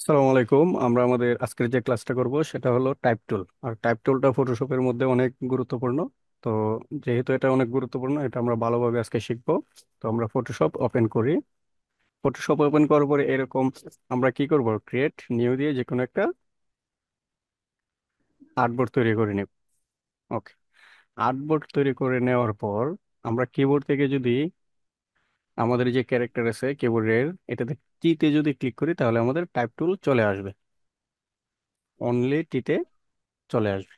আসসালামু আলাইকুম। আমরা আমাদের আজকের যে ক্লাসটা করব সেটা হলো টাইপ টুল। আর টাইপ টুলটা ফটোশপের মধ্যে অনেক গুরুত্বপূর্ণ। তো যেহেতু এটা অনেক গুরুত্বপূর্ণ, এটা আমরা ভালোভাবে আজকে শিখবো। তো আমরা ফটোশপ ওপেন করি। ফটোশপ ওপেন করার পরে এরকম আমরা কি করব, ক্রিয়েট নিউ দিয়ে যে কোনো একটা আর্টবোর্ড তৈরি করে নেব। ওকে, আর্টবোর্ড তৈরি করে নেওয়ার পর আমরা কিবোর্ড থেকে যদি আমাদের যে ক্যারেক্টার আছে কিবোর্ডের, এটাতে টিতে যদি ক্লিক করি তাহলে আমাদের টাইপ টুল চলে আসবে। অনলি টিতে চলে আসবে।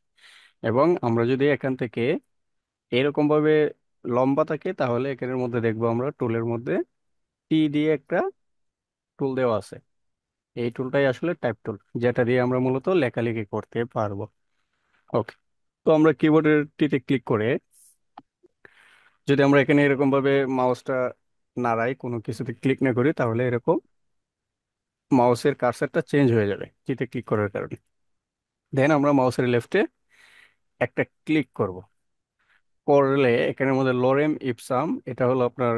এবং আমরা যদি এখান থেকে এরকম ভাবে লম্বা থাকে তাহলে এখানের মধ্যে দেখবো আমরা টুলের মধ্যে টি দিয়ে একটা টুল দেওয়া আছে। এই টুলটাই আসলে টাইপ টুল, যেটা দিয়ে আমরা মূলত লেখালেখি করতে পারবো। ওকে, তো আমরা কিবোর্ডের টিতে ক্লিক করে যদি আমরা এখানে এরকম ভাবে মাউসটা নাড়াই, কোনো কিছুতে ক্লিক না করি, তাহলে এরকম মাউসের কার্সারটা চেঞ্জ হয়ে যাবে টিতে ক্লিক করার কারণে। দেন আমরা মাউসের লেফটে একটা ক্লিক করব। করলে এখানের মধ্যে লরেম ইপসাম, এটা হলো আপনার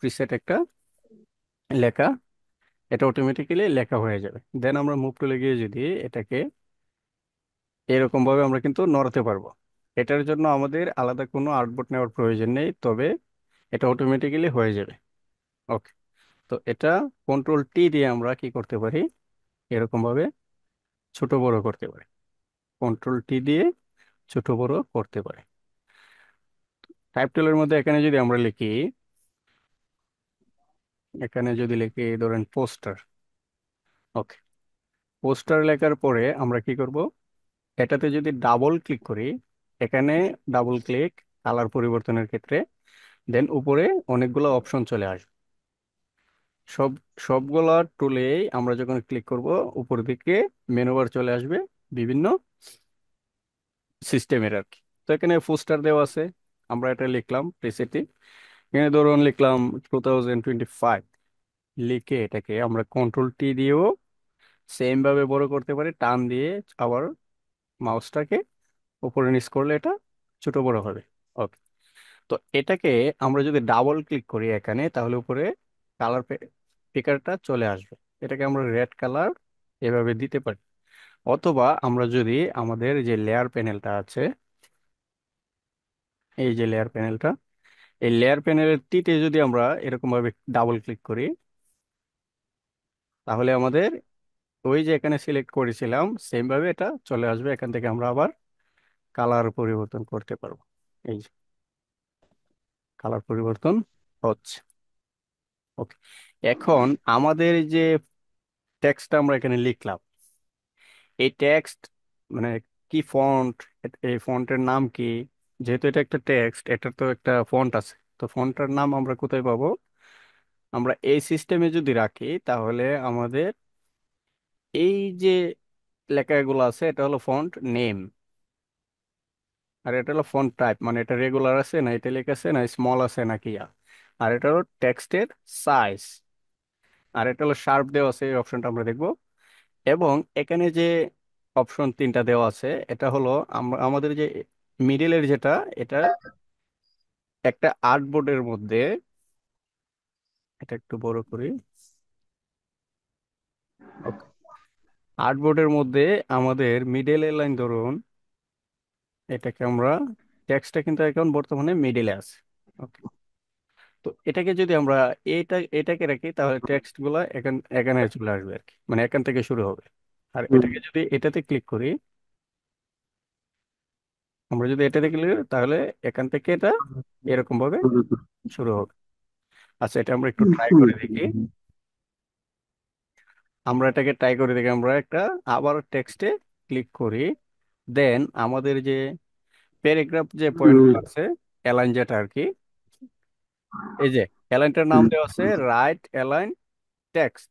প্রিসেট একটা লেখা, এটা অটোমেটিক্যালি লেখা হয়ে যাবে। দেন আমরা মুভ টুলে গিয়ে যদি এটাকে এরকম ভাবে আমরা কিন্তু নড়াতে পারবো। এটার জন্য আমাদের আলাদা কোনো আর্টবোর্ড নেওয়ার প্রয়োজন নেই, তবে এটা অটোমেটিক্যালি হয়ে যাবে। ওকে, তো এটা কন্ট্রোল টি দিয়ে আমরা কি করতে পারি, এরকম ভাবে ছোট বড় করতে পারি। কন্ট্রোল টি দিয়ে ছোট বড় করতে পারি। টাইপ টুলের মধ্যে এখানে যদি আমরা লিখি, এখানে যদি লিখি ধরেন পোস্টার। ওকে, পোস্টার লেখার পরে আমরা কি করব, এটাতে যদি ডাবল ক্লিক করি, এখানে ডাবল ক্লিক কালার পরিবর্তনের ক্ষেত্রে, দেন উপরে অনেকগুলো অপশন চলে আসবে। সব সবগুলা টুলেই আমরা যখন ক্লিক করব উপর দিকে মেনু বার চলে আসবে বিভিন্ন সিস্টেমের আর কি। তো এখানে পোস্টার দেওয়া আছে, আমরা এটা লিখলাম প্রিসেটে। এখানে ধরুন লিখলাম 2025, লিখে এটাকে আমরা কন্ট্রোল টি দিয়েও সেম ভাবে বড় করতে পারি, টান দিয়ে আবার মাউসটাকে উপরে নিচ করলে এটা ছোট বড় হবে। ওকে, তো এটাকে আমরা যদি ডাবল ক্লিক করি এখানে, তাহলে উপরে কালার পিকারটা চলে আসবে। এটাকে আমরা রেড কালার এভাবে দিতে পারি। অথবা আমরা যদি আমাদের যে লেয়ার প্যানেলটা আছে, এই যে লেয়ার প্যানেলটা, এই লেয়ার প্যানেলের টিতে যদি আমরা এরকম ভাবে ডাবল ক্লিক করি, তাহলে আমাদের ওই যে এখানে সিলেক্ট করেছিলাম সেম ভাবে এটা চলে আসবে। এখান থেকে আমরা আবার কালার পরিবর্তন করতে পারবো। এই যে কালার পরিবর্তন হচ্ছে। ওকে, এখন আমাদের যে টেক্সটটা আমরা এখানে লিখলাম, এই টেক্সট মানে কি ফন্ট, এই ফন্টের নাম কি? যেহেতু এটা একটা টেক্সট, এটার তো একটা ফন্ট আছে। তো ফন্টটার নাম আমরা কোথায় পাবো? আমরা এই সিস্টেমে যদি রাখি তাহলে আমাদের এই যে লেখাগুলো আছে এটা হলো ফন্ট নেম, আর এটা হলো ফন্ট টাইপ, মানে এটা রেগুলার আছে না ইটালিক আছে না স্মল আছে না কি আর এটা হলো টেক্সটের সাইজ, আর এটা হলো শার্প দেওয়া আছে, এই অপশনটা আমরা দেখবো। এবং এখানে যে অপশন তিনটা দেওয়া আছে, এটা হলো আমরা আমাদের যে মিডিলের যেটা, এটা একটা আর্টবোর্ডের মধ্যে, এটা একটু বড় করি। আর্টবোর্ডের মধ্যে আমাদের মিডল লাইন ধরুন, এটাকে আমরা টেক্সটটা কিন্তু এখন বর্তমানে মিডিলে আছে। ওকে, তো এটাকে যদি আমরা এটাকে রাখি তাহলে টেক্সট গুলা এখানে চলে আসবে আর কি, মানে এখান থেকে শুরু হবে। আর এটাকে যদি এটাতে ক্লিক করি, আমরা যদি এটাতে ক্লিক করি তাহলে এখান থেকে এটা এরকম ভাবে শুরু হবে। আচ্ছা, এটা আমরা একটু ট্রাই করে দেখি। আমরা এটাকে ট্রাই করে দেখি, আমরা একটা আবার টেক্সটে ক্লিক করি। দেন আমাদের যে প্যারাগ্রাফ যে পয়েন্টগুলো আছে, অ্যালাইন যেটা আর কি, এই যে অ্যালাইনটার নাম দেওয়া আছে রাইট অ্যালাইন টেক্সট।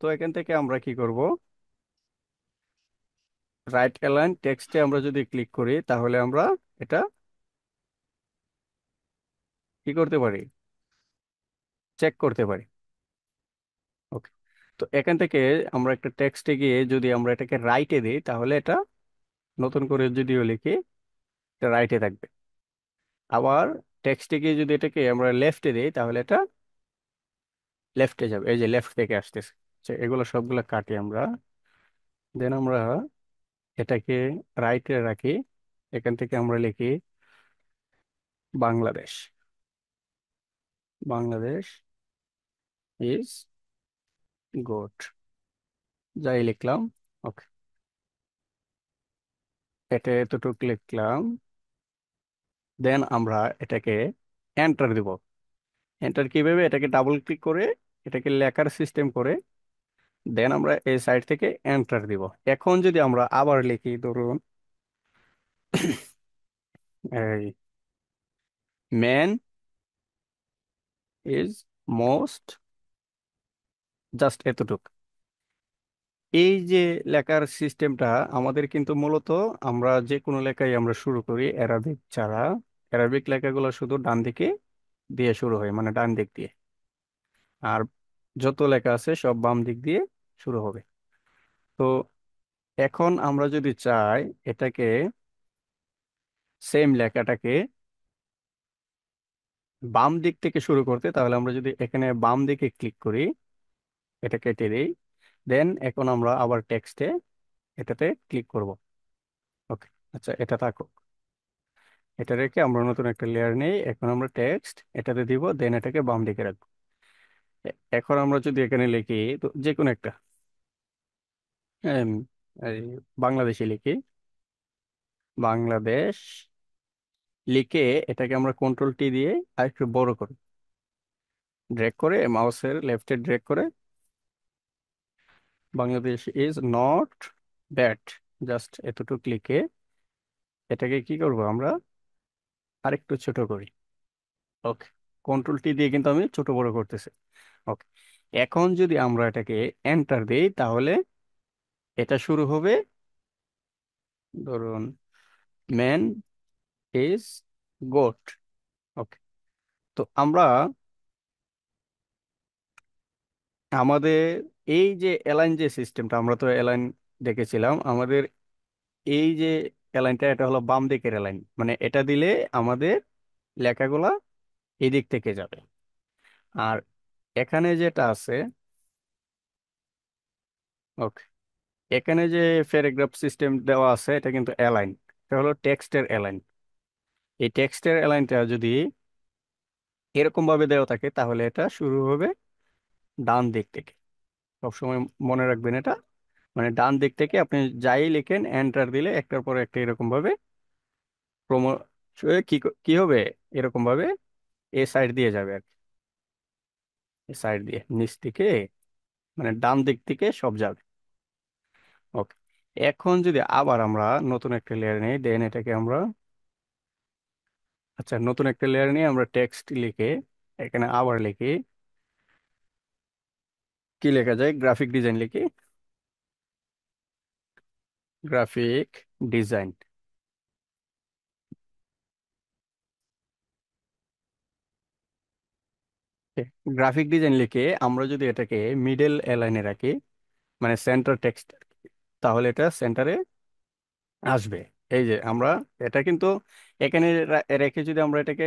তো এখান থেকে আমরা কি করব, রাইট অ্যালাইন টেক্সটে আমরা যদি ক্লিক করি তাহলে আমরা এটা কি করতে পারি, চেক করতে পারি। ওকে, তো এখান থেকে আমরা একটা টেক্সটে গিয়ে যদি আমরা এটাকে রাইটে দিই তাহলে এটা নতুন করে যদিও লিখি, এটা রাইটে থাকবে। আবার টেক্সটে গিয়ে যদি এটাকে আমরা লেফটে দিই তাহলে এটা লেফটে যাবে, এই যে লেফট থেকে আসতেছে। এগুলো সবগুলো কাটি আমরা। দেন আমরা এটাকে রাইটে রাখি। এখান থেকে আমরা লিখি বাংলাদেশ। বাংলাদেশ ইজ গুড, যাই লিখলাম। ওকে, এটা এতটুকু লিখলাম। দেন আমরা এটাকে এন্টার দিব। এন্টার কিভাবে? এটাকে ডাবল ক্লিক করে এটাকে লেখার সিস্টেম করে দেন আমরা এই সাইড থেকে এন্টার দিব। এখন যদি আমরা আবার লিখি, ধরুন এই ম্যান ইজ মোস্ট, জাস্ট এতটুক। এই যে লেখার সিস্টেমটা আমাদের কিন্তু মূলত, আমরা যে কোনো লেখাই আমরা শুরু করি অ্যারাবিক ছাড়া, অ্যারাবিক লেখাগুলো শুধু ডান দিকে দিয়ে শুরু হয়, মানে ডান দিক দিয়ে। আর যত লেখা আছে সব বাম দিক দিয়ে শুরু হবে। তো এখন আমরা যদি চাই এটাকে, সেম লেখাটাকে বাম দিক থেকে শুরু করতে, তাহলে আমরা যদি এখানে বাম দিকে ক্লিক করি, এটা কেটে দিই, দেন এখন আমরা আবার টেক্সটে এটাতে ক্লিক করব। ওকে, আচ্ছা এটা থাকুক। এটা রেখে আমরা নতুন একটা লেয়ার নেই, এখন আমরা টেক্সট এটাতে দিব, দেন এটাকে বাম দিকে রাখবো। এখন আমরা যদি এখানে লিখি, তো যে কোনো একটা এম, এই বাংলাদেশি লিখি, বাংলাদেশ লিখে এটাকে আমরা কন্ট্রোল টি দিয়ে আরেকটু বড় করি, ড্র্যাগ করে মাউসের লেফটে ড্র্যাগ করে, Bangladesh is not bad, just এতটুকু লিখে এটাকে কি করব আমরা আরেকটু ছোট করি। ওকে, কন্ট্রোল টি দিয়ে কিন্তু আমি ছোট বড় করতেছি। ওকে, এখন যদি আমরা এটাকে এন্টার দেই তাহলে এটা শুরু হবে, ধরুন ম্যান ইজ গোট। ওকে, তো আমরা আমাদের এই যে অ্যালাইন যে সিস্টেমটা, আমরা তো অ্যালাইন দেখেছিলাম, আমাদের এই যে অ্যালাইনটা এটা হলো বাম দিকের অ্যালাইন, মানে এটা দিলে আমাদের লেখাগুলা এই দিক থেকে যাবে। আর এখানে যেটা আছে, ওকে, এখানে যে প্যারাগ্রাফ সিস্টেম দেওয়া আছে এটা কিন্তু অ্যালাইন, এটা হলো টেক্সটের অ্যালাইন। এই টেক্সটের অ্যালাইনটা যদি এরকম ভাবে দেওয়া থাকে তাহলে এটা শুরু হবে ডান দিক থেকে। সবসময় মনে রাখবেন এটা, মানে ডান দিক থেকে আপনি যাই লিখেন এন্টার দিলে একটার পর একটা এরকম ভাবে ক্রম কি কি হবে, এরকম ভাবে এ সাইড দিয়ে যাবে আর কি, এ সাইড দিয়ে নিচ থেকে, মানে ডান দিক থেকে সব যাবে। ওকে, এখন যদি আবার আমরা নতুন একটা লেয়ার নিই, দেন এটাকে আমরা, আচ্ছা নতুন একটা লেয়ার নিয়ে আমরা টেক্সট লিখে এখানে আবার লিখি, কি লেখা যায়, গ্রাফিক ডিজাইন লিখি, গ্রাফিক ডিজাইন। গ্রাফিক ডিজাইন লিখে আমরা যদি এটাকে মিডল লাইনে রাখি, মানে সেন্টার টেক্সট, তাহলে এটা সেন্টারে আসবে। এই যে আমরা এটা কিন্তু এখানে রেখে যদি আমরা এটাকে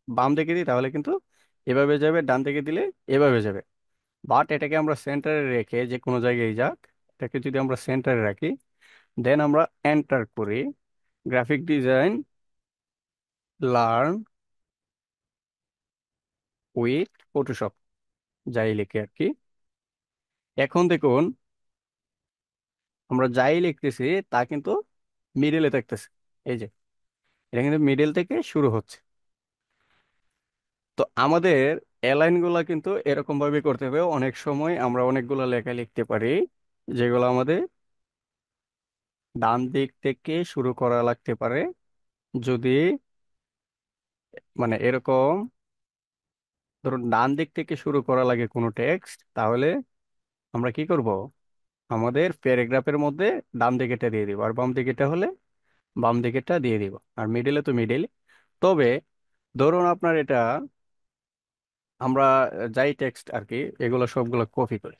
বাম দিকে দিই তাহলে কিন্তু এভাবে যাবে, ডান দিকে দিলে এভাবে যাবে। বাট এটাকে আমরা সেন্টারে রেখে যে কোনো জায়গায় যাক, এটাকে যদি আমরা সেন্টারে রাখি দেন আমরা এন্টার করি, graphic design learn with Photoshop, যাই লিখে আর কি। এখন দেখুন আমরা যাই লিখতেছি তা কিন্তু মিডলে থাকতেছে। এই যে এটা কিন্তু মিডল থেকে শুরু হচ্ছে। তো আমাদের অ্যালাইন গুলা কিন্তু এরকম ভাবে করতে হবে। অনেক সময় আমরা অনেকগুলো লেখা লিখতে পারি যেগুলো আমাদের ডান দিক থেকে শুরু করা লাগতে পারে। যদি মানে এরকম ধরুন ডান দিক থেকে শুরু করা লাগে কোনো টেক্সট, তাহলে আমরা কি করব, আমাদের প্যারাগ্রাফের মধ্যে ডান দিকেটা দিয়ে দিব, আর বাম দিকেটা হলে বাম দিকেরটা দিয়ে দিব, আর মিডিলে তো মিডিল। তবে ধরুন আপনার এটা, আমরা যাই টেক্সট আর কি এগুলো সবগুলো কপি করি,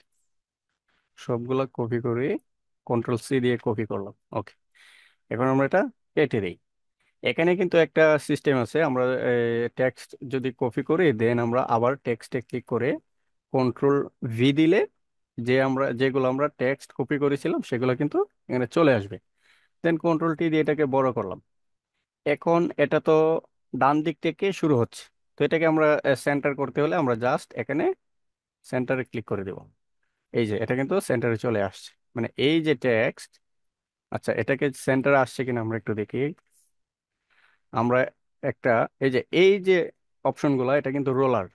সবগুলো কপি করি, কন্ট্রোল সি দিয়ে কপি করলাম। ওকে, এখন আমরা এটা কেটে দিই। এখানে কিন্তু একটা সিস্টেম আছে, আমরা টেক্সট যদি কপি করি দেন আমরা আবার টেক্সটে ক্লিক করে কন্ট্রোল ভি দিলে যেগুলো আমরা টেক্সট কপি করেছিলাম সেগুলো কিন্তু এখানে চলে আসবে। দেন কন্ট্রোল টি দিয়ে এটাকে বড় করলাম। এখন এটা তো ডান দিক থেকে শুরু হচ্ছে, তো এটাকে আমরা সেন্টার করতে হলে আমরা জাস্ট এখানে সেন্টারে ক্লিক করে দেব। এই যে এটা কিন্তু সেন্টারে চলে আসছে, মানে এই যে টেক্সট। আচ্ছা, এটাকে সেন্টারে আসছে কিনা আমরা একটু দেখি। আমরা একটা, এই যে অপশনগুলো, এটা কিন্তু রোলার।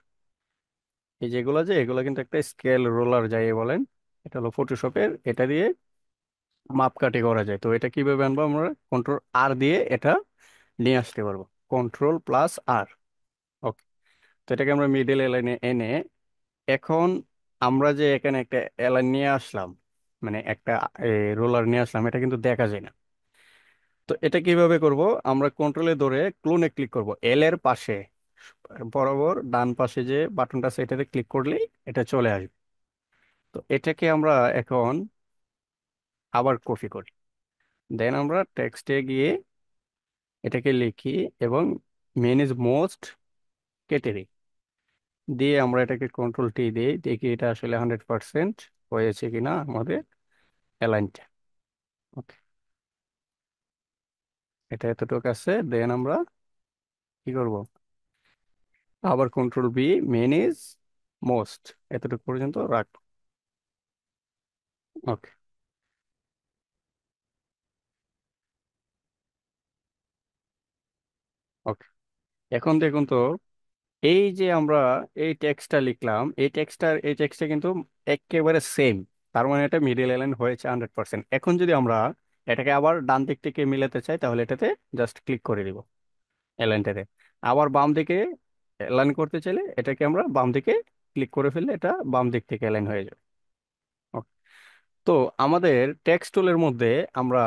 এই যেগুলো, এগুলো কিন্তু একটা স্কেল রোলার যাই বলেন, এটা হলো ফটোশপের, এটা দিয়ে মাপকাঠি করা যায়। তো এটা কিভাবে আনবো? আমরা কন্ট্রোল আর দিয়ে এটা নিয়ে আসতে পারবো, কন্ট্রোল প্লাস আর। ওকে। তো এটাকে আমরা মিডল এলাইনে এনে, এখন আমরা যে এখানে একটা এলাইন নিয়ে আসলাম, মানে একটা রোলার নিয়ে আসলাম, এটা কিন্তু দেখা যায় না। তো এটা কিভাবে করব? আমরা কন্ট্রোলে ধরে ক্লোনে ক্লিক করব, এল এর পাশে বরাবর ডান পাশে যে বাটনটা আছে এটাতে ক্লিক করলেই এটা চলে আসবে। তো এটাকে আমরা এখন আবার কপি করি। দেন আমরা টেক্সটে গিয়ে এটাকে লিখি এবং মেন ইজ মোস্ট কেটে দিই। দিয়ে আমরা এটাকে কন্ট্রোল টি দিই, দেখি এটা আসলে 100% হয়েছে কিনা আমাদের অ্যালাইনটা। ওকে, এটা এতটুকু আছে। দেন আমরা কি করব? আবার কন্ট্রোল বি, মেন ইজ মোস্ট, এতটুকু পর্যন্ত রাখবো। ওকে। ওকে, এখন দেখুন তো, এই যে আমরা এই টেক্সটটা লিখলাম, এই টেক্সটটা কিন্তু একেবারে সেম। তার মানে এটা মিডিল এলাইন হয়েছে 100%। এখন যদি আমরা এটাকে আবার ডান দিক থেকে মিলাতে চাই, তাহলে এটাতে জাস্ট ক্লিক করে দিব এলাইনটাতে। আবার বাম দিকে এলাইন করতে চাইলে এটাকে আমরা বাম দিকে ক্লিক করে ফেললে এটা বাম দিক থেকে এলাইন হয়ে যাবে। Okay. তো আমাদের টেক্সট টুলের মধ্যে আমরা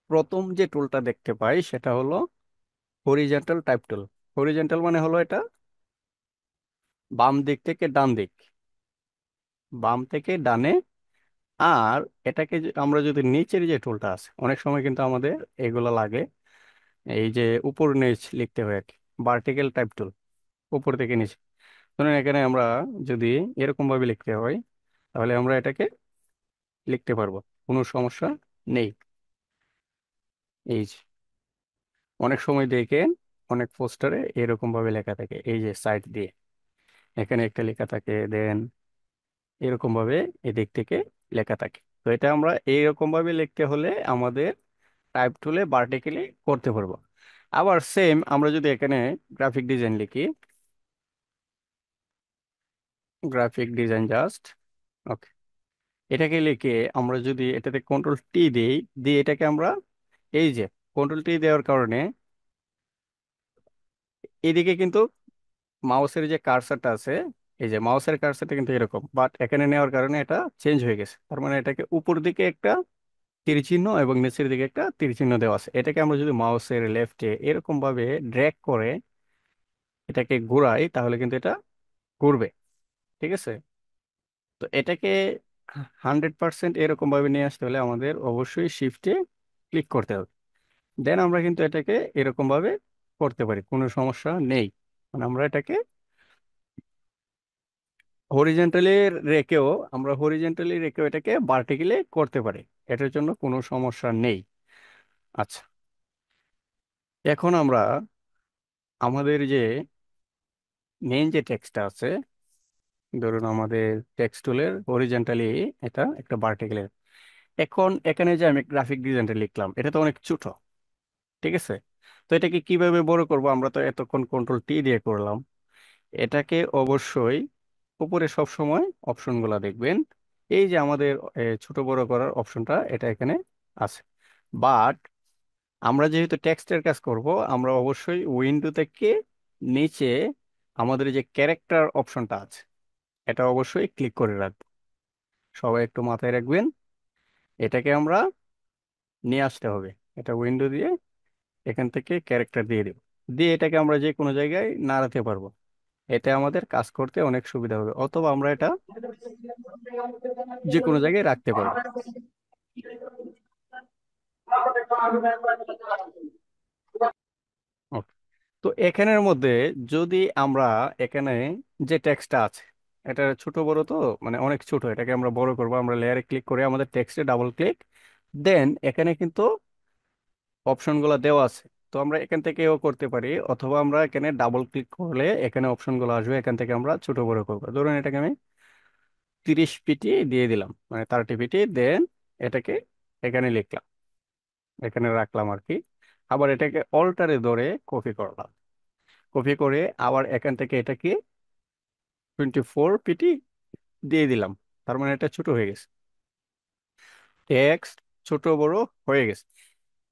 প্রথম যে টুলটা দেখতে পাই সেটা হলো হরিজন্টাল টাইপ টুল। হরিজন্টাল মানে হলো এটা বাম দিক থেকে ডান দিক, বাম থেকে ডানে। আর এটাকে আমরা যদি নিচের যে টুলটা আছে, অনেক সময় কিন্তু আমাদের এগুলো লাগে, এই যে উপর নিচ লিখতে হয় আর কি, ভার্টিক্যাল টাইপ টুল, উপর থেকে নিচে। ধরুন এখানে আমরা যদি এরকম ভাবে লিখতে হয়, তাহলে আমরা এটাকে লিখতে পারবো, কোনো সমস্যা নেই। এই যে অনেক সময় দেখেন অনেক পোস্টারে এরকম ভাবে লেখা থাকে, এই যে সাইড দিয়ে এখানে একটা লেখা থাকে, দেন এরকম ভাবে এদিক থেকে লেখা থাকে। তো এটা আমরা এইরকম ভাবে লিখতে হলে আমাদের টাইপ টুলে ভার্টিক্যালি করতে পারবো। আবার সেম আমরা যদি এখানে গ্রাফিক ডিজাইন লিখি, গ্রাফিক ডিজাইন জাস্ট, ওকে, এটাকে লিখে আমরা যদি এটাতে কন্ট্রোল টি দিই, দিয়ে এটাকে আমরা, এই যে কন্ট্রোল টি দেওয়ার কারণে এদিকে কিন্তু মাউসের যে কার্সারটা আছে, এই যে মাউসের কার্সারটা কিন্তু এরকম, বাট এখানে নেওয়ার কারণে এটা চেঞ্জ হয়ে গেছে। তার মানে এটাকে উপর দিকে একটা তীর চিহ্ন এবং নিচের দিকে একটা তীর চিহ্ন দেওয়া আছে। এটাকে আমরা যদি মাউসের লেফটে এরকম ভাবে ড্র্যাগ করে এটাকে ঘোরাই, তাহলে কিন্তু এটা ঘুরবে। ঠিক আছে? তো এটাকে 100% এরকম ভাবে নিয়ে আসতে হলে আমাদের অবশ্যই শিফটে ক্লিক করতে হবে। দেন আমরা কিন্তু এটাকে এরকম ভাবে করতে পারি, কোনো সমস্যা নেই। মানে আমরা এটাকে হরিজেন্টালি রেখেও, এটাকে ভার্টিক্যালি করতে পারি। এটার জন্য কোনো সমস্যা নেই। আচ্ছা, এখন আমরা আমাদের যে মেইন যে টেক্সটটা আছে, ধরুন আমাদের টেক্সট টুলের হরিজেন্টালি এটা একটা ভার্টিক্যালের, এখন এখানে যে আমি গ্রাফিক ডিজাইনটা লিখলাম এটা তো অনেক ছোট। ঠিক আছে? তো এটাকে কিভাবে বড় করব? আমরা তো এতক্ষণ কন্ট্রোল টি দিয়ে করলাম। এটাকে অবশ্যই উপরে সব সময় অপশনগুলো দেখবেন, এই যে আমাদের ছোট বড় করার অপশনটা এটা এখানে আছে। বাট আমরা যেহেতু টেক্সটের কাজ করব, আমরা অবশ্যই উইন্ডো থেকে নিচে আমাদের যে ক্যারেক্টার অপশনটা আছে এটা অবশ্যই ক্লিক করে রাখবো। সবাই একটু মাথায় রাখবেন, এটাকে আমরা নিয়ে আসতে হবে। এটা উইন্ডো দিয়ে এখান থেকে ক্যারেক্টার দিয়ে দেব, দিয়ে এটাকে আমরা যে কোনো জায়গায় নাড়াতে পারবো। এতে আমাদের কাজ করতে অনেক সুবিধা হবে, অথবা আমরা এটা যে কোনো জায়গায় রাখতে পারবো। ওকে। তো এখানের মধ্যে যদি আমরা এখানে যে টেক্সটটা আছে এটা ছোট বড় তো, মানে অনেক ছোট, এটাকে আমরা বড় করব। আমরা লেয়ারে ক্লিক করে আমাদের টেক্সটে ডাবল ক্লিক, দেন এখানে কিন্তু অপশনগুলো দেওয়া আছে। তো আমরা এখান থেকেও করতে পারি, অথবা আমরা এখানে ডাবল ক্লিক করলে এখানে অপশনগুলো আসবে, এখান থেকে আমরা ছোট বড় করবো। ধরুন এটাকে আমি 30 পিটি দিয়ে দিলাম, মানে 30 পিটি, দেন এটাকে এখানে লিখলাম, এখানে রাখলাম আর কি। আবার এটাকে অল্টারে ধরে কপি করলাম, কপি করে আবার এখান থেকে এটাকে 24 পিটি দিয়ে দিলাম। তার মানে এটা ছোট হয়ে গেছে, টেক্সট ছোট বড় হয়ে গেছে।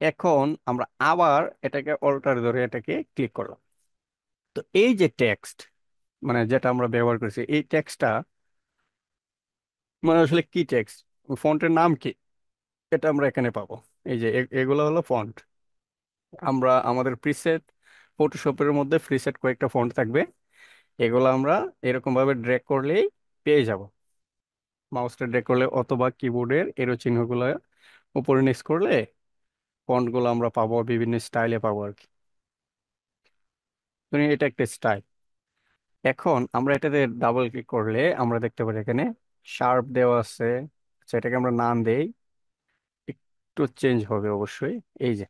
এখন আমরা আবার এটাকে অল্টার ধরে এটাকে ক্লিক করলাম। তো এই যে টেক্সট, মানে যেটা আমরা ব্যবহার করেছি, এই টেক্সটটা মানে আসলে কি টেক্সট, ফন্টের নাম কি, এটা আমরা এখানে পাবো। এই যে এগুলো হলো ফন্ট। আমরা আমাদের প্রিসেট, ফটোশপের মধ্যে প্রিসেট কয়েকটা ফন্ট থাকবে, এগুলো আমরা এরকম ভাবে ড্র্যাগ করলেই পেয়ে যাব। মাউসটা ড্র্যাগ করলে অথবা কিবোর্ডের এরো চিহ্নগুলো উপরে নিচ করলে ফন্টগুলো আমরা পাবো, বিভিন্ন স্টাইলে পাবো আর কি। ধরুন এটা একটা স্টাইল। এখন আমরা এটাতে ডাবল ক্লিক করলে আমরা দেখতে পারি এখানে শার্প দেওয়া আছে। আচ্ছা, এটাকে আমরা নাম দেই, একটু চেঞ্জ হবে অবশ্যই। এই যে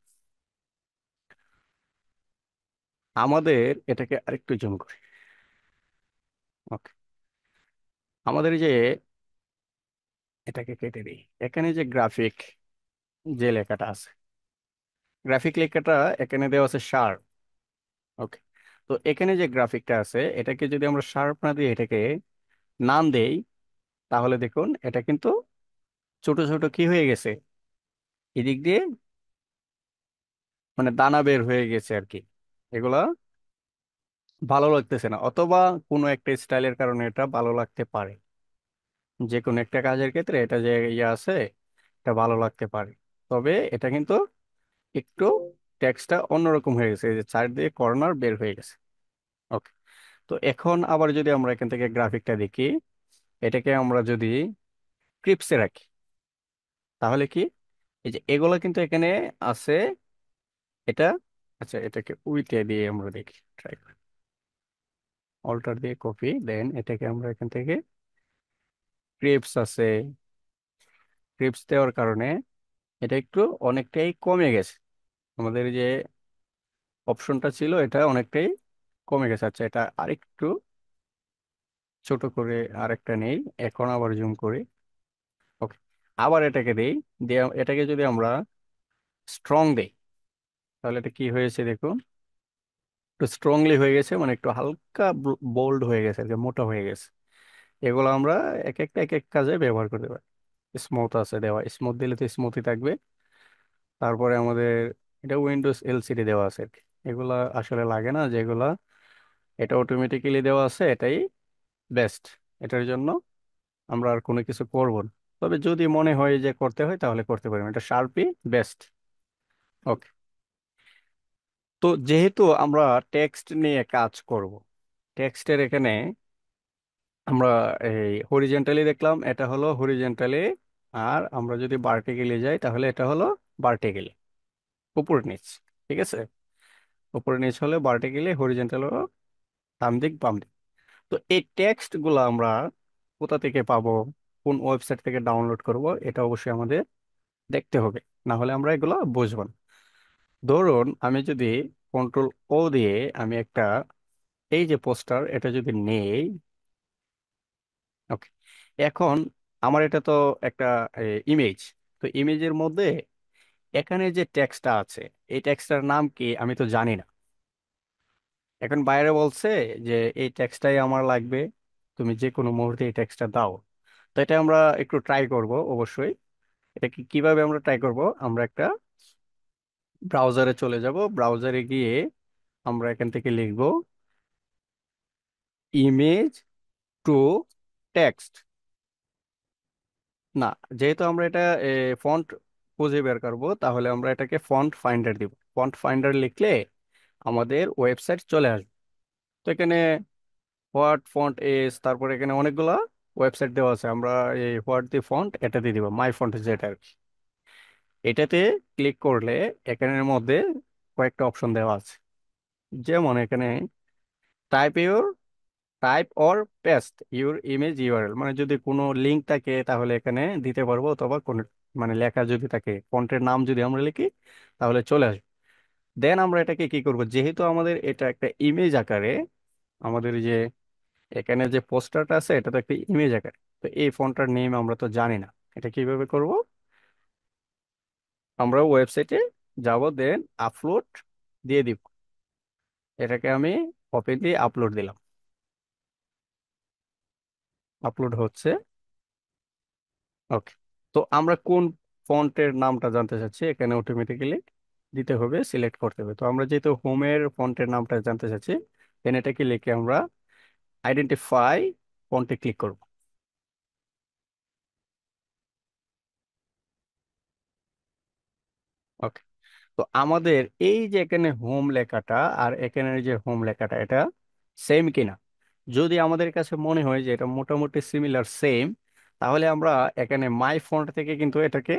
আমাদের এটাকে আরেকটু জুম করি। ওকে, আমাদের এই যে এটাকে কেটে দিই, এখানে যে গ্রাফিক যে লেখাটা আছে, গ্রাফিক লেখাটা এখানে দেওয়া আছে শার্প। ওকে, তো এখানে যে গ্রাফিকটা আছে এটাকে যদি আমরা শার্প না দিয়ে এটাকে নাম দেই, তাহলে দেখুন এটা কিন্তু ছোট ছোট কি হয়ে গেছে, এদিক দিয়ে মানে দানা বের হয়ে গেছে আর কি। এগুলা ভালো লাগতেছে না, অথবা কোনো একটা স্টাইলের কারণে এটা ভালো লাগতে পারে। যে কোনো একটা কাজের ক্ষেত্রে এটা যে ইয়ে আছে, এটা ভালো লাগতে পারে। তবে এটা কিন্তু একটু টেক্সটটা অন্যরকম হয়ে গেছে, এই যে চার দিয়ে কর্নার বের হয়ে গেছে। ওকে, তো এখন আবার যদি আমরা এখান থেকে গ্রাফিকটা দেখি, এটাকে আমরা যদি ক্রিপসে রাখি, তাহলে কি, এই যে এগুলা কিন্তু এখানে আছে। এটা, আচ্ছা এটাকে উইটে দিয়ে আমরা দেখি, ট্রাই করি, অল্টার দিয়ে কপি, দেন এটাকে আমরা এখান থেকে ক্রিপস আছে, ক্রিপস দেওয়ার কারণে এটা একটু অনেকটাই কমে গেছে। আমাদের যে অপশনটা ছিল এটা অনেকটাই কমে গেছে। আচ্ছা, এটা আরেকটু ছোট করে আরেকটা নেই, এখন আবার জুম করি। ওকে, আবার এটাকে দেই, দিয়ে এটাকে যদি আমরা স্ট্রং দেই, তাহলে এটা কি হয়েছে দেখুন, একটু স্ট্রংলি হয়ে গেছে, মানে একটু হালকা বোল্ড হয়ে গেছে আর কি, মোটা হয়ে গেছে। এগুলো আমরা এক একটা এক এক কাজে ব্যবহার করতে পারি। স্মুথ আছে দেওয়া, স্মুথ দিলে তো স্মুথই থাকবে। তারপরে আমাদের এটা উইন্ডোজ এলসিডি দেওয়া আছে আর কি। এগুলা আসলে লাগে না যেগুলা, এটা অটোমেটিক্যালি দেওয়া আছে, এটাই বেস্ট। এটার জন্য আমরা আর কোনো কিছু করব না। তবে যদি মনে হয় যে করতে হয় তাহলে করতে পারবেন, এটা শার্পই বেস্ট। ওকে, তো যেহেতু আমরা টেক্সট নিয়ে কাজ করব, টেক্সটের এখানে আমরা এই হরিজেন্টালি দেখলাম, এটা হলো হরিজেন্টালি। আর আমরা যদি ভার্টিক্যালি যাই তাহলে এটা হলো ভার্টিক্যালি, উপর নিচ। ঠিক আছে, উপর নিচ হলে ভার্টিক্যালি, হরিজেন্টাল হলো ডান দিক বাম দিক। তো এই টেক্সট গুলো আমরা কোথা থেকে পাবো, কোন ওয়েবসাইট থেকে ডাউনলোড করব, এটা অবশ্যই আমাদের দেখতে হবে, না হলে আমরা এগুলো বুঝবো না। ধরুন আমি যদি কন্ট্রোল দিয়ে আমি একটা, এই যে পোস্টার, এটা যদি নেই। ওকে, এখন আমার এটা তো একটা ইমেজ, তো ইমেজের মধ্যে এখানে যে টেক্সটটা আছে, এই টেক্সটটার নাম কি আমি তো জানি না। এখন বাইরে বলছে যে এই টেক্সটটাই আমার লাগবে, তুমি যে কোনো মুহূর্তে এই টেক্সটটা দাও। তো এটা আমরা একটু ট্রাই করব অবশ্যই। এটা কিভাবে আমরা ট্রাই করব, আমরা একটা ব্রাউজারে চলে যাব, ব্রাউজারে গিয়ে আমরা এখান থেকে লিখব ইমেজ টু টেক্সট। না, যেহেতু আমরা এটা ফন্ট খুঁজে বের করবো, তাহলে আমরা এটাকে ফন্ট ফাইন্ডার দিব। ফন্ট ফাইন্ডার লিখলে আমাদের ওয়েবসাইট চলে আসবে। তো এখানে হোয়াট ফন্ট এস, তারপরে এখানে অনেকগুলা ওয়েবসাইট দেওয়া আছে। আমরা এই হোয়াট দি ফন্ট এটা দিয়ে দিব, মাই ফন্ট যেটা আর কি। এটাতে ক্লিক করলে এখানের মধ্যে কয়েকটা অপশন দেওয়া আছে, যেমন এখানে type your type or paste your image URL, মানে যদি কোনো লিঙ্ক থাকে তাহলে এখানে দিতে পারবো, অথবা কোন মানে লেখা যদি থাকে, ফন্টের নাম যদি আমরা লিখি তাহলে চলে আসবে। দেন আমরা এটাকে কি করব, যেহেতু আমাদের এটা একটা ইমেজ আকারে, আমাদের যে এখানে যে পোস্টারটা আছে এটা তো একটা ইমেজ আকারে, তো এই ফন্টটার নেম আমরা তো জানি না। এটা কিভাবে করব, আমরা ওয়েবসাইটে যাব, দেন আপলোড দিয়ে দিব। এটাকে আমি ওপেন দিয়ে আপলোড দিলাম, আপলোড হচ্ছে। ওকে, তো আমরা কোন ফন্টের নামটা জানতে চাচ্ছি, এখানে অটোমেটিক্যালি দিতে হবে, সিলেক্ট করতে হবে। তো আমরা যেহেতু হোমের ফন্টের নামটা জানতে চাচ্ছি, দেন এটাকে লিখে আমরা আইডেন্টিফাই ফন্টে ক্লিক করব। ওকে, তো আমাদের এই যে এখানে হোম লেখাটা আর এখানে যে হোম লেখাটা, এটা সেম কিনা, যদি আমাদের কাছে মনে হয় যে এটা মোটামুটি সিমিলার সেম, তাহলে আমরা এখানে মাই ফন্ট থেকে কিন্তু এটাকে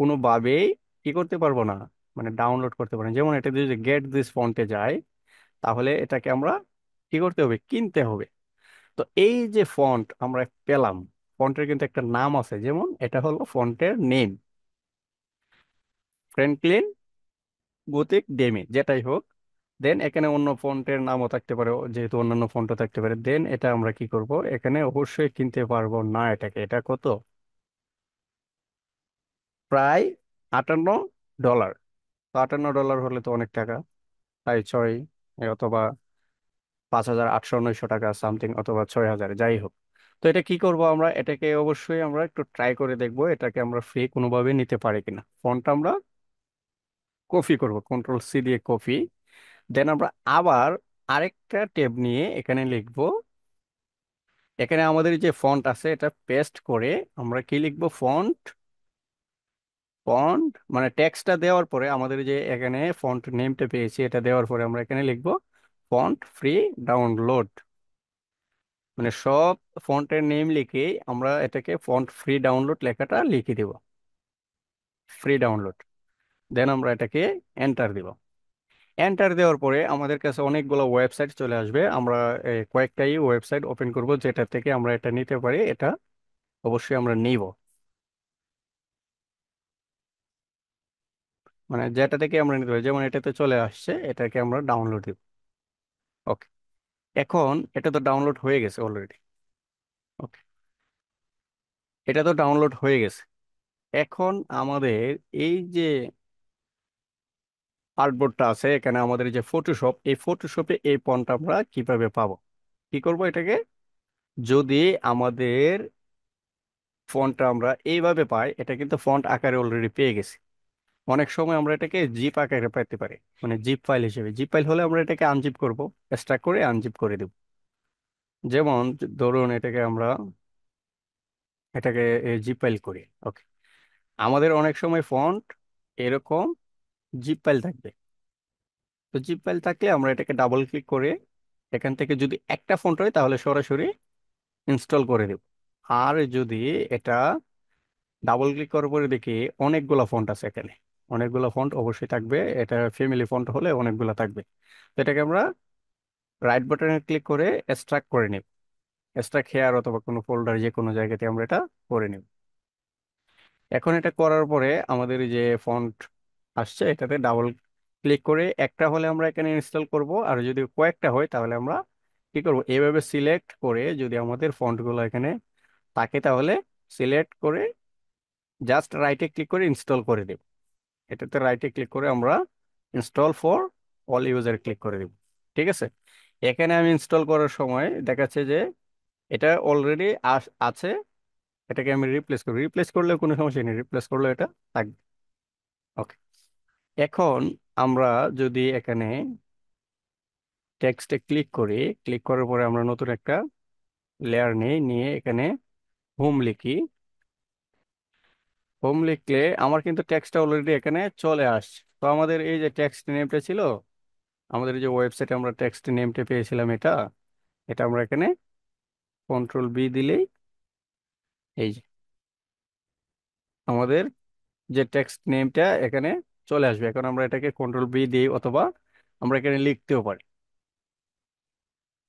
কোনোভাবেই কি করতে পারবো না, মানে ডাউনলোড করতে পারবো না। যেমন এটা দিয়ে যদি গেট দিস ফন্টে যায়, তাহলে এটাকে আমরা কি করতে হবে, কিনতে হবে। তো এই যে ফন্ট আমরা পেলাম, ফন্টের কিন্তু একটা নাম আছে, যেমন এটা হলো ফন্টের নেম, ফ্র্যাঙ্কলিন গথিক ডেমি, যেটাই হোক। দেন এখানে অন্য ফন্টের নামও থাকতে পারে, যেহেতু অন্যান্য ফন্টও থাকতে পারে। দেন এটা আমরা কি করব, এখানে অবশ্যই কিনতে পারবো না এটাকে। এটা কত, প্রায় $58। তো $58 হলে তো অনেক টাকা, প্রায় ছয় অথবা 5,800-900 টাকা সামথিং, অথবা 6,000, যাই হোক। তো এটা কি করব, আমরা এটাকে অবশ্যই আমরা একটু ট্রাই করে দেখবো, এটাকে আমরা ফ্রি কোনোভাবে নিতে পারি কিনা। ফন্ট আমরা কপি করব, কন্ট্রোল C দিয়ে কপি। দেন আমরা আবার আরেকটা ট্যাব নিয়ে এখানে লিখবো, এখানে আমাদের যে ফন্ট আছে এটা পেস্ট করে আমরা কি লিখবো, ফন্ট, ফন্ট মানে টেক্সটটা দেওয়ার পরে আমাদের যে এখানে ফন্ট নেমটা পেয়েছি, এটা দেওয়ার পরে আমরা এখানে লিখবো ফন্ট ফ্রি ডাউনলোড, মানে সব ফন্টের নেম লিখে আমরা এটাকে ফন্ট ফ্রি ডাউনলোড লেখাটা লিখে দিব, ফ্রি ডাউনলোড। দেন আমরা এটাকে এন্টার দিব। এন্টার দেওয়ার পরে আমাদের কাছে অনেকগুলো ওয়েবসাইট চলে আসবে। আমরা কয়েকটাই ওয়েবসাইট ওপেন করব যেটা থেকে আমরা এটা নিতে পারি, এটা অবশ্যই আমরা নিব, মানে যেটা থেকে আমরা নিতে পারি। যেমন এটাতে চলে আসছে, এটাকে আমরা ডাউনলোড দিব। ওকে, এখন এটা তো ডাউনলোড হয়ে গেছে অলরেডি। ওকে, এটা তো ডাউনলোড হয়ে গেছে। এখন আমাদের এই যে আর্টবোর্ডটা আছে, এখানে আমাদের যে ফটোশপ, এই ফটোশপে এই ফন্ট আমরা কিভাবে পাবো, কি করব এটাকে, যদি আমাদের ফন্টটা আমরা এইভাবে পাই, এটা কিন্তু ফন্ট আকারে অলরেডি পেয়ে গেছি। অনেক সময় আমরা এটাকে জিপ আকারে পেতে পারি, মানে জিপ ফাইল হিসেবে। জিপ ফাইল হলে আমরা এটাকে আনজিপ করব, এক্সট্রাক্ট করে আনজিপ করে দেব। যেমন ধরুন এটাকে আমরা এটাকে জিপ ফাইল করি। ওকে, আমাদের অনেক সময় ফন্ট এরকম জিপ ফাইল থাকবে। তো জিপ ফাইল থাকলে আমরা এটাকে ডাবল ক্লিক করে এখান থেকে যদি একটা ফন্ট হয় তাহলে সরাসরি ইনস্টল করে দেব। আর যদি এটা ডাবল ক্লিক করার পরে দেখি অনেকগুলো ফন্ট আছে এখানে, অনেকগুলো ফন্ট অবশ্যই থাকবে, এটা ফ্যামিলি ফন্ট হলে অনেকগুলো থাকবে। তো এটাকে আমরা রাইট বাটনে ক্লিক করে এক্সট্রাক্ট করে নিব, এক্সট্রাক্ট হেয়ার অথবা কোনো ফোল্ডার যে কোনো জায়গাতে আমরা এটা করে নিব। এখন এটা করার পরে আমাদের এই যে ফন্ট আসছে, এটাতে ডাবল ক্লিক করে একটা হলে আমরা এখানে ইনস্টল করব, আর যদি কয়েকটা হয় তাহলে আমরা কি করব, এভাবে সিলেক্ট করে যদি আমাদের ফন্টগুলো এখানে থাকে তাহলে সিলেক্ট করে জাস্ট রাইটে ক্লিক করে ইনস্টল করে দেব। এটাতে রাইটে ক্লিক করে আমরা install for all user click করে দেব। ঠিক আছে, এখানে আমি ইনস্টল করার সময় দেখাচ্ছে যে এটা অলরেডি আছে। এটাকে আমি রিপ্লেস করি, রিপ্লেস করলে কোনো সমস্যা নেই, রিপ্লেস করলে এটা থাকবে। ওকে, এখন আমরা যদি এখানে টেক্সটে ক্লিক করি, ক্লিক করার পরে আমরা নতুন একটা লেয়ার নিই, নিয়ে এখানে হোম লিখি। হোম লিখলে আমার কিন্তু টেক্সটটা অলরেডি এখানে চলে আসছে। তো আমাদের এই যে টেক্সট নেমটা ছিল, আমাদের যে ওয়েবসাইটে আমরা টেক্সট নেমটা পেয়েছিলাম, এটা এটা আমরা এখানে কন্ট্রোল B দিলেই এই যে আমাদের যে টেক্সট নেমটা এখানে চলে আসবে। এখন আমরা এটাকে কন্ট্রোল B দিই, অথবা আমরা এখানে লিখতেও পারি,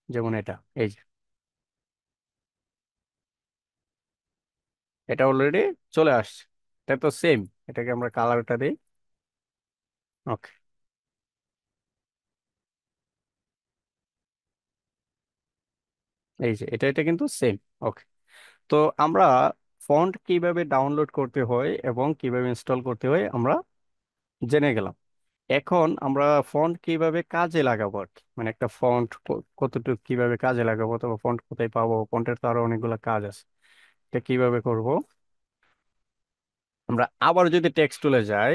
যেমন এটা এই যে। এটা অলরেডি চলে আসছে। এটা তো সেম। এটাকে আমরা কালারটা দিই। ওকে, এই যে এটা এটা কিন্তু সেম। ওকে। তো আমরা ফন্ট কিভাবে ডাউনলোড করতে হয় এবং কিভাবে ইনস্টল করতে হয় আমরা জেনে গেলাম। এখন আমরা ফন্ট কিভাবে কাজে লাগাবো আর কি, মানে একটা ফন্ট কতটুকু কিভাবে কাজে লাগাবো, অথবা ফন্ট কোথায় পাবো, ফন্টের তো আরো অনেকগুলো কাজ আছে। এটা কিভাবে করব? আমরা আবার যদি টেক্সট টুলে যাই,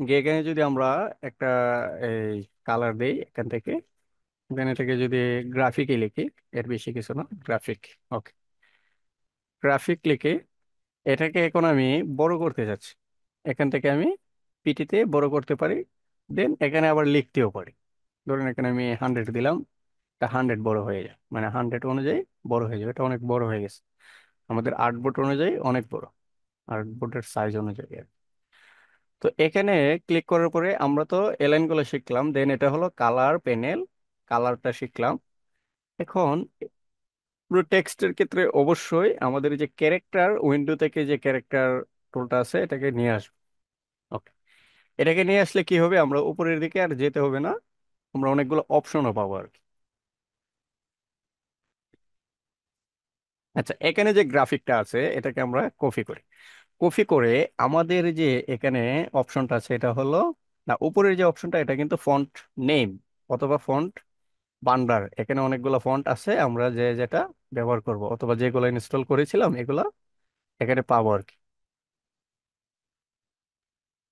গিয়ে এখানে যদি আমরা একটা এই কালার দেই এখান থেকে, দেন এটাকে যদি গ্রাফিকে লিখি, এর বেশি কিছু না, গ্রাফিক। ওকে, গ্রাফিক লিখে এটাকে এখন আমি বড় করতে যাচ্ছি। এখান থেকে আমি পিটিতে বড় করতে পারি, দেন এখানে আবার লিখতেও পারি। ধরুন এখানে আমি 100 দিলাম, এটা 100 বড় হয়ে যায়, মানে 100 অনুযায়ী বড় হয়ে যাবে। এটা অনেক বড় হয়ে গেছে, আমাদের আর্টবোর্ড অনুযায়ী অনেক বড়, আর্টবোর্ডের সাইজ অনুযায়ী আর কি। তো এখানে ক্লিক করার পরে আমরা তো এলাইন গুলো শিখলাম, দেন এটা হলো কালার প্যানেল, কালারটা শিখলাম। এখন পুরো টেক্সটের ক্ষেত্রে অবশ্যই আমাদের এই যে ক্যারেক্টার উইন্ডো থেকে যে ক্যারেক্টার টুলটা আছে এটাকে নিয়ে আসবো। ওকে, এটাকে নিয়ে আসলে কি হবে, আমরা উপরের দিকে আর যেতে হবে না, আমরা অনেকগুলো অপশনও পাবো আর কি। আচ্ছা, এখানে যে গ্রাফিকটা আছে এটাকে আমরা কপি করি। কপি করে আমাদের যে এখানে অপশনটা আছে এটা হলো, না উপরের যে অপশনটা এটা কিন্তু ফন্ট নেম অথবা ফন্ট বান্ডার। এখানে অনেকগুলো ফন্ট আছে, আমরা যে যেটা ব্যবহার করব অথবা যেগুলো ইনস্টল করেছিলাম এগুলা এখানে পাবো আর কি।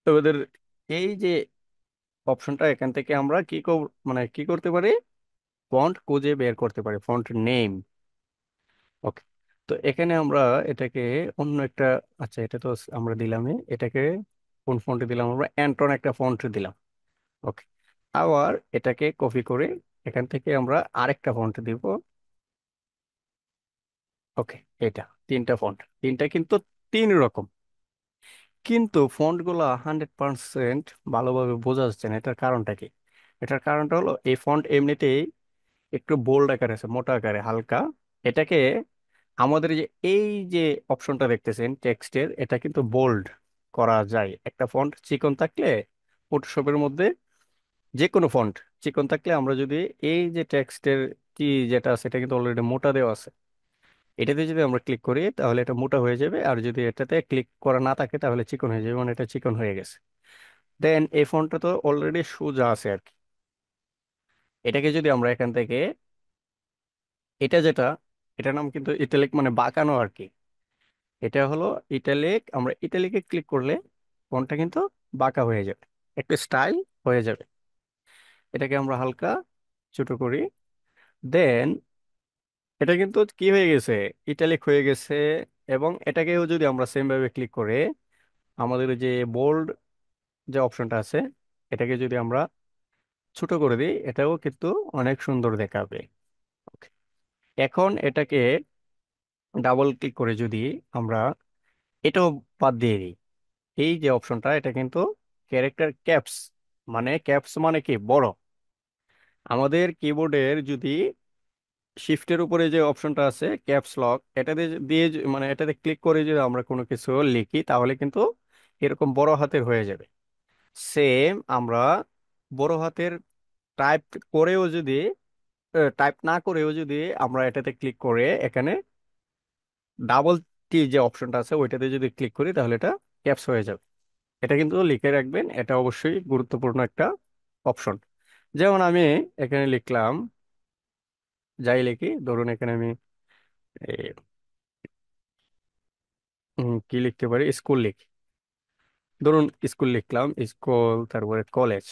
তো ওদের এই যে অপশনটা, এখান থেকে আমরা মানে কি করতে পারি, ফন্ট খুঁজে বের করতে পারি, ফন্ট নেম। ওকে। তো এখানে আমরা এটাকে অন্য একটা, আচ্ছা এটা তো আমরা দিলামই, এটাকে কোন ফন্টে দিলাম, আমরা অ্যান্টন একটা ফন্ট দিলাম। ওকে, আবার এটাকে কপি করে এখান থেকে আমরা আরেকটা ফন্ট দিব। ওকে, এটা তিনটা ফন্ট, তিনটা কিন্তু তিন রকম, কিন্তু ফন্ট গুলা 100% ভালোভাবে বোঝা যাচ্ছে না। এটার কারণটা কি? এটার কারণটা হলো এই ফন্ট এমনিতেই একটু বোল্ড আকারে আছে, মোটা আকারে, হালকা। এটাকে আমাদের এই যে অপশনটা দেখতেছেন টেক্সটের, এটা কিন্তু বোল্ড করা যায়। একটা ফন্ট চিকন থাকলে ফটোশপের মধ্যে যে কোনো ফন্ট চিকন থাকলে আমরা যদি এই যে টেক্সটের কি যেটা আছে এটা কিন্তু অলরেডি মোটা দেওয়া আছে, এটাতে যদি আমরা ক্লিক করি তাহলে এটা মোটা হয়ে যাবে, আর যদি এটাতে ক্লিক করা না থাকে তাহলে চিকন হয়ে যাবে, মানে এটা চিকন হয়ে গেছে। দেন এই ফন্টটা তো অলরেডি সোজা আছে আর কি। এটাকে যদি আমরা এখান থেকে, এটা যেটা, এটার নাম কিন্তু ইটালিক, মানে বাঁকানো আর কি। এটা হলো ইটালিক, আমরা ইটালিকে ক্লিক করলে ফন্টটা কিন্তু বাঁকা হয়ে যাবে, একটু স্টাইল হয়ে যাবে। এটাকে আমরা হালকা ছোট করি, দেন এটা কিন্তু কি হয়ে গেছে, ইটালিক হয়ে গেছে। এবং এটাকেও যদি আমরা সেম ভাবে ক্লিক করে আমাদের যে বোল্ড যে অপশনটা আছে এটাকে যদি আমরা ছোট করে দিই, এটাও কিন্তু অনেক সুন্দর দেখাবে। Okay. এখন এটাকে ডাবল ক্লিক করে যদি আমরা এটাও বাদ দিয়ে দিই, এই যে অপশনটা এটা কিন্তু ক্যারেক্টার ক্যাপস, মানে ক্যাপস মানে কি, বড়। আমাদের কিবোর্ডের যদি শিফটের উপরে যে অপশনটা আছে ক্যাপস লক, এটাতে মানে এটাতে ক্লিক করে যদি আমরা কোনো কিছু লিখি তাহলে কিন্তু এরকম বড় হাতের হয়ে যাবে। সেম আমরা বড় হাতের টাইপ করেও যদি, টাইপ না করেও যদি আমরা এটাতে ক্লিক করে এখানে ডাবল টি যে অপশনটা আছে ওইটাতে যদি ক্লিক করি তাহলে এটা ক্যাপস হয়ে যাবে। এটা কিন্তু লিখে রাখবেন, এটা অবশ্যই গুরুত্বপূর্ণ একটা অপশন। যেমন আমি এখানে লিখলাম, যাই লিখি, ধরুন এখানে আমি এ, কি লিখতে পারি, স্কুল লিখি। ধরুন স্কুল লিখলাম, স্কুল, তারপরে কলেজ,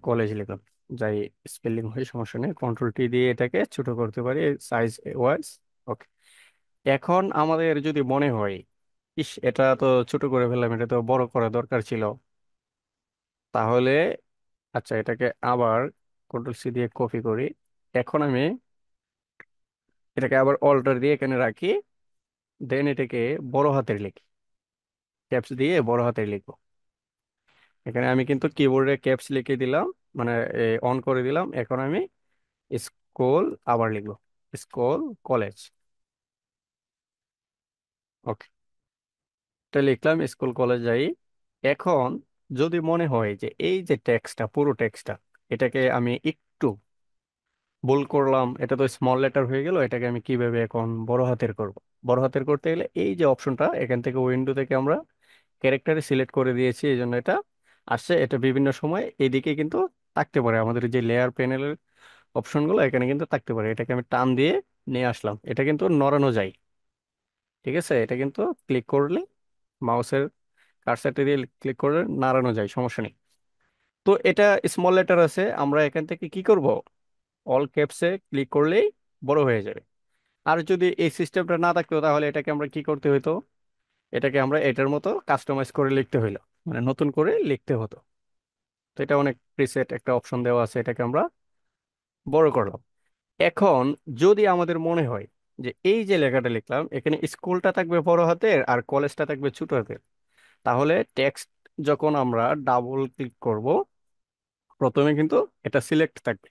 কলেজ লিখলাম। যাই স্পেলিং হয় সমস্যা নেই, কন্ট্রোল টি দিয়ে এটাকে ছোট করতে পারি সাইজ ওয়াইজ। ওকে। এখন আমাদের যদি মনে হয়, ইস এটা তো ছোট করে ফেললাম, এটা তো বড় করা দরকার ছিল, তাহলে আচ্ছা এটাকে আবার কন্ট্রোল সি দিয়ে কপি করি। এখন আমি এটাকে আবার অল্টার দিয়ে এখানে রাখি, দেন এটাকে বড় হাতের লিখি, ক্যাপস দিয়ে বড় হাতের লিখবো। এখানে আমি কিন্তু কিবোর্ডে ক্যাপস লিখে দিলাম, মানে অন করে দিলাম। এখন আমি স্কুল আবার লিখবো, স্কুল কলেজ। ওকে, এটা লিখলাম স্কুল কলেজ যাই। এখন যদি মনে হয় যে এই যে টেক্সটটা, পুরো টেক্সটটা, এটাকে আমি একটু বোল্ড করলাম, এটা তো স্মল লেটার হয়ে গেল, এটাকে আমি কিভাবে এখন বড় হাতের করব? বড় হাতের করতে গেলে এই যে অপশনটা, এখান থেকে উইন্ডো থেকে আমরা ক্যারেক্টারে সিলেক্ট করে দিয়েছি, এই জন্য এটা আসছে। এটা বিভিন্ন সময় এদিকে কিন্তু থাকতে পারে, আমাদের যে লেয়ার প্যানেলের অপশনগুলো এখানে কিন্তু থাকতে পারে। এটাকে আমি টান দিয়ে নিয়ে আসলাম, এটা কিন্তু নড়ানো যায়। ঠিক আছে, এটা কিন্তু ক্লিক করলে, মাউসের কার্সারটা দিয়ে ক্লিক করে নাড়ানো যায়, সমস্যা নেই। তো এটা স্মল লেটার আছে, আমরা এখান থেকে কি করব, অল ক্যাপসে ক্লিক করলেই বড় হয়ে যাবে। আর যদি এই সিস্টেমটা না থাকতো তাহলে এটাকে আমরা কি করতে হতো, এটাকে আমরা এটার মতো কাস্টমাইজ করে লিখতে হইলো, মানে নতুন করে লিখতে হতো। তো এটা অনেক প্রিসেট একটা অপশন দেওয়া আছে, এটাকে আমরা বড় করলাম। এখন যদি আমাদের মনে হয় যে এই যে লেখাটা লিখলাম এখানে স্কুলটা থাকবে বড় হাতের আর কলেজটা থাকবে ছোট হাতের, তাহলে টেক্সট যখন আমরা ডাবল ক্লিক করব, প্রথমে কিন্তু এটা সিলেক্ট থাকবে,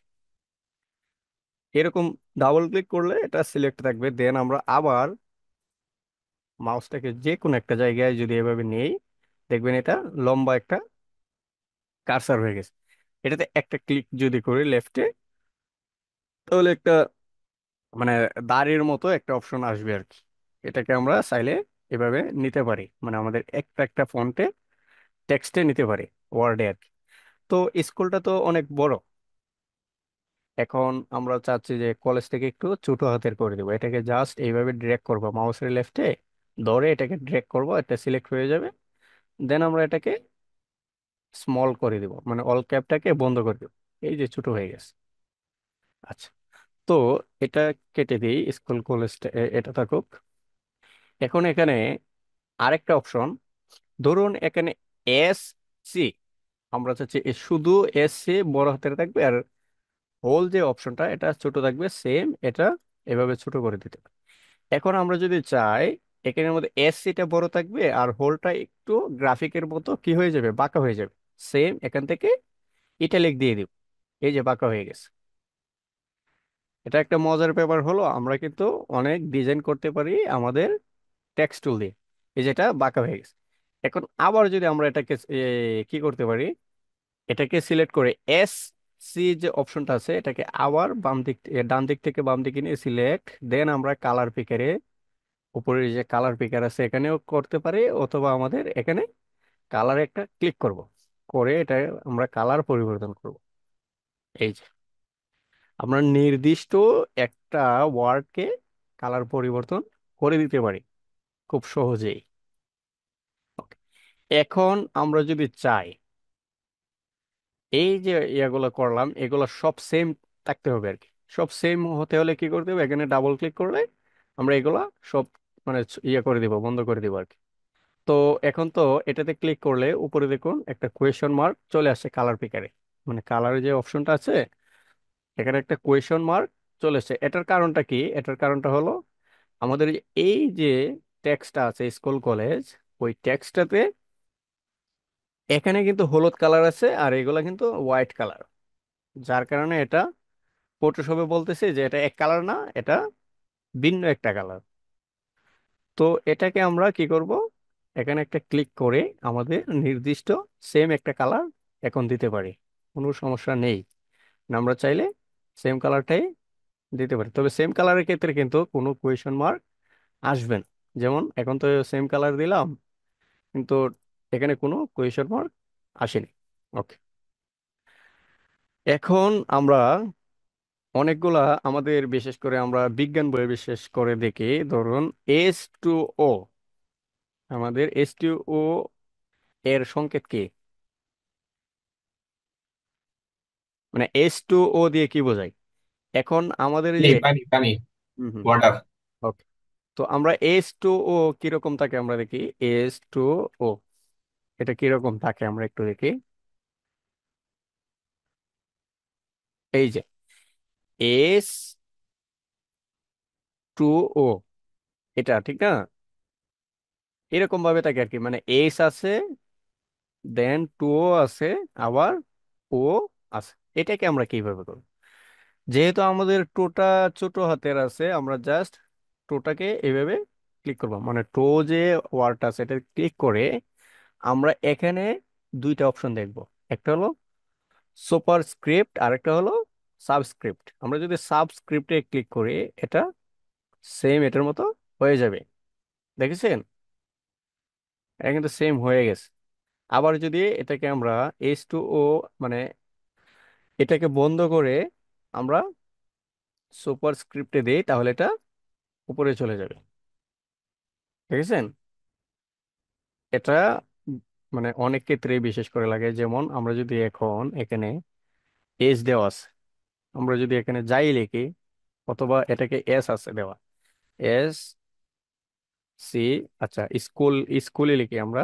এরকম ডাবল ক্লিক করলে এটা সিলেক্ট থাকবে। দেন আমরা আবার মাউসটাকে যে কোনো একটা জায়গায় যদি এভাবে নেই, দেখবেন এটা লম্বা একটা কার্সার হয়ে গেছে। এটাতে একটা ক্লিক যদি করি লেফটে, তাহলে একটা মানে দাড়ির মতো একটা অপশন আসবে আর কি। এটাকে আমরা চাইলে এভাবে নিতে পারি, মানে আমাদের একটা একটা ফন্টে টেক্সটে নিতে পারি, ওয়ার্ডে আর কি। তো স্কুলটা তো অনেক বড়, এখন আমরা চাচ্ছি যে কলেজ থেকে একটু ছোট হাতের করে দেবো। এটাকে জাস্ট এইভাবে ড্র্যাগ করবো, মাউসের লেফটে ধরে এটাকে ড্র্যাগ করবো, এটা সিলেক্ট হয়ে যাবে। দেন আমরা এটাকে স্মল করে দিব, মানে অল ক্যাপটাকে বন্ধ করে দেবো, এই যে ছোট হয়ে গেছে। আচ্ছা, তো এটা কেটে দিই, স্কুল কলেজটা এটা থাকুক। এখন এখানে আরেকটা অপশন, ধরুন এখানে এস সি, আমরা চাচ্ছি শুধু এস সি বড় হাতের থাকবে আর হোল যে অপশনটা এটা ছোট থাকবে, সেম এটা এভাবে ছোট করে দিতে পারি। এখন আমরা যদি চাই এখানের মধ্যে এস সিটা বড় থাকবে আর হোলটা একটু গ্রাফিকের মতো কি হয়ে যাবে, বাঁকা হয়ে যাবে, সেম এখান থেকে ইটালিক দিয়ে দিব, এই যে বাঁকা হয়ে গেছে। এটা একটা মজার ব্যাপার হলো, আমরা কিন্তু অনেক ডিজাইন করতে পারি আমাদের টেক্সট টুল দিয়ে। এই যেটা বাঁকা হয়ে গেছে। এখন আবার যদি আমরা এটাকে কি করতে পারি, এটাকে সিলেক্ট করে এস সি যে অপশনটা আছে এটাকে আবার বাম দিক ডান দিক থেকে বাম দিকে নিয়ে সিলেক্ট, দেন আমরা কালার পিকারে উপরে যে কালার পিকার আছে এখানেও করতে পারি, অথবা আমাদের এখানে কালারে একটা ক্লিক করব, করে এটা আমরা কালার পরিবর্তন করব। এই যে আমরা নির্দিষ্ট একটা ওয়ার্ডকে কালার পরিবর্তন করে দিতে পারি খুব সহজেই। Okay. এখন আমরা যদি চাই এই যে ইয়াগুলো করলাম এগুলো সব সেম থাকতে হবে আর কি, সব সেম হতে হলে কি করতে হবে, এখানে ডাবল ক্লিক করলে আমরা এগুলা সব মানে ইয়ে করে দিব, বন্ধ করে দিব আর কি। তো এখন তো এটাতে ক্লিক করলে উপরে দেখুন একটা কোয়েশন মার্ক চলে আসছে কালার পিকারে, মানে কালারের যে অপশনটা আছে এখানে একটা কোয়েশন মার্ক চলে আসছে। এটার কারণটা কি, এটার কারণটা হলো আমাদের এই যে টেক্সটটা আছে স্কুল কলেজ, ওই টেক্সটটাতে এখানে কিন্তু হলুদ কালার আছে আর এগুলা কিন্তু হোয়াইট কালার, যার কারণে এটা ফটোশপে বলতেছে যে এটা এক কালার না, এটা ভিন্ন একটা কালার। তো এটাকে আমরা কি করব, এখানে একটা ক্লিক করে আমাদের নির্দিষ্ট সেম একটা কালার এখন দিতে পারি, কোনো সমস্যা নেই। না, আমরা চাইলে সেম কালারটাই দিতে পারি, তবে সেম কালারের ক্ষেত্রে কিন্তু কোনো কোয়েশন মার্ক আসবে না। যেমন এখন তো সেম কালার দিলাম, কিন্তু এখানে কোনো কোয়েশন মার্ক আসেনি। ওকে, এখন আমরা অনেকগুলা আমাদের বিশেষ করে আমরা বিজ্ঞান বইয়ে বিশেষ করে দেখি, ধরুন এস টু ও, আমাদের এস টু ও এর সংকেত কি, মানে এস টু ও দিয়ে কি বোঝায়। এখন আমাদের এই পানি যে পানি পানি হুম হুম ওয়াটার। ওকে, তো আমরা এস টু ও কিরকম থাকে আমরা দেখি, এস টু ও এটা কিরকম থাকে আমরা একটু দেখি। এই যে এস টু ও, এটা ঠিক না, এরকম ভাবে থাকে আর কি, মানে এস আছে, দেন টু ও আছে, আবার ও আছে। এটাকে আমরা কিভাবে করব, যেহেতু আমাদের টোটা ছোট হাতের আছে আমরা জাস্ট টোটাকে এভাবে ক্লিক করবো, মানে টো যে ওয়ার্ডটা আছে এটা ক্লিক করে আমরা এখানে দুইটা অপশন দেখব। একটা হলো সুপার স্ক্রিপ্ট আর একটা হলো সাবস্ক্রিপ্ট। আমরা যদি সাবস্ক্রিপ্টে ক্লিক করি এটা সেম এটার মতো হয়ে যাবে, দেখেছেন? এটা কিন্তু সেম হয়ে গেছে। আবার যদি এটাকে আমরা H2O, মানে এটাকে বন্ধ করে আমরা সুপার স্ক্রিপ্টে দিই তাহলে এটা উপরে চলে যাবে, দেখেছেন? এটা মানে অনেক ক্ষেত্রেই বিশেষ করে লাগে। যেমন আমরা যদি এখন এখানে এস দেওয়া আছে, আমরা যদি এখানে যাই লিখি, অথবা এটাকে এস আছে দেওয়া, এস সি, আচ্ছা স্কুল, স্কুলে লিখি আমরা,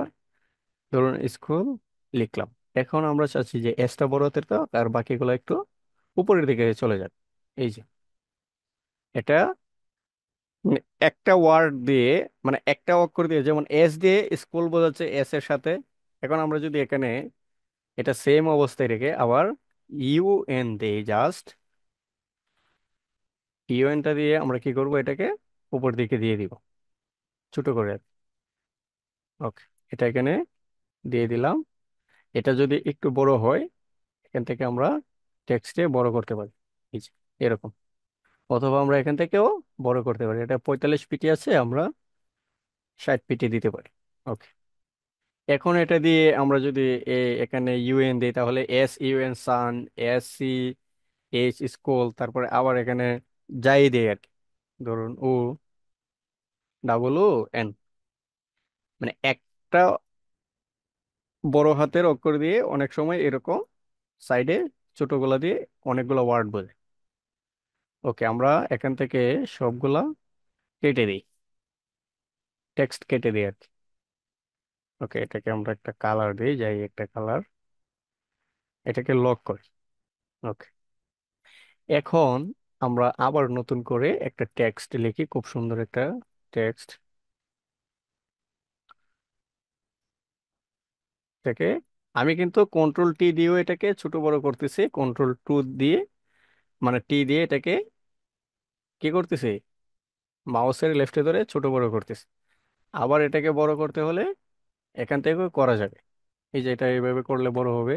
ধরুন স্কুল লিখলাম। এখন আমরা চাচ্ছি যে এসটা বড় হতে তো আর বাকিগুলো একটু উপরের দিকে চলে যাবে। এই যে এটা মানে একটা ওয়ার্ড দিয়ে, মানে একটা অক্ষর দিয়ে, যেমন এস দিয়ে স্কুল বোঝাচ্ছে এস এর সাথে। এখন আমরা যদি এখানে এটা সেম অবস্থায় রেখে আবার ইউএন দিই, জাস্ট ইউএনটা দিয়ে আমরা কি করব, এটাকে উপর দিকে দিয়ে দিব, ছোট করে। ওকে, এটা এখানে দিয়ে দিলাম। এটা যদি একটু বড় হয় এখান থেকে আমরা টেক্সটে বড় করতে পারি, এই যে এরকম। অথবা আমরা এখান থেকেও বড় করতে পারি। এটা 45 পিটি আছে, আমরা 60 পিটি দিতে পারি। ওকে, এখন এটা দিয়ে আমরা যদি এখানে ইউএন দিই তাহলে এস ইউএন সান, এস সি এইচ স্কুল, তারপরে আবার এখানে যাই দেই আর কি, ধরুন ও ডাবল ও এন, মানে একটা বড় হাতের অক্ষর দিয়ে অনেক সময় এরকম সাইডে ছোটগুলা দিয়ে অনেকগুলো ওয়ার্ড বোঝে। ওকে, আমরা এখান থেকে সবগুলা কেটে দিই, টেক্সট কেটে দিই আর কি। ওকে, এটাকে আমরা একটা কালার দিই, যাই একটা কালার, এটাকে লক করি। ওকে, এখন আমরা আবার নতুন করে একটা টেক্সট লিখি, খুব সুন্দর একটা টেক্সট। এটাকে আমি কিন্তু কন্ট্রোল টি দিয়েও এটাকে ছোট বড় করতেছি, কন্ট্রোল টু দিয়ে, মানে টি দিয়ে এটাকে কি করতেছি, মাউসের লেফটে ধরে ছোট বড় করতেছি। আবার এটাকে বড় করতে হলে এখান থেকেও করা যাবে, এই যে এটা এইভাবে করলে বড় হবে।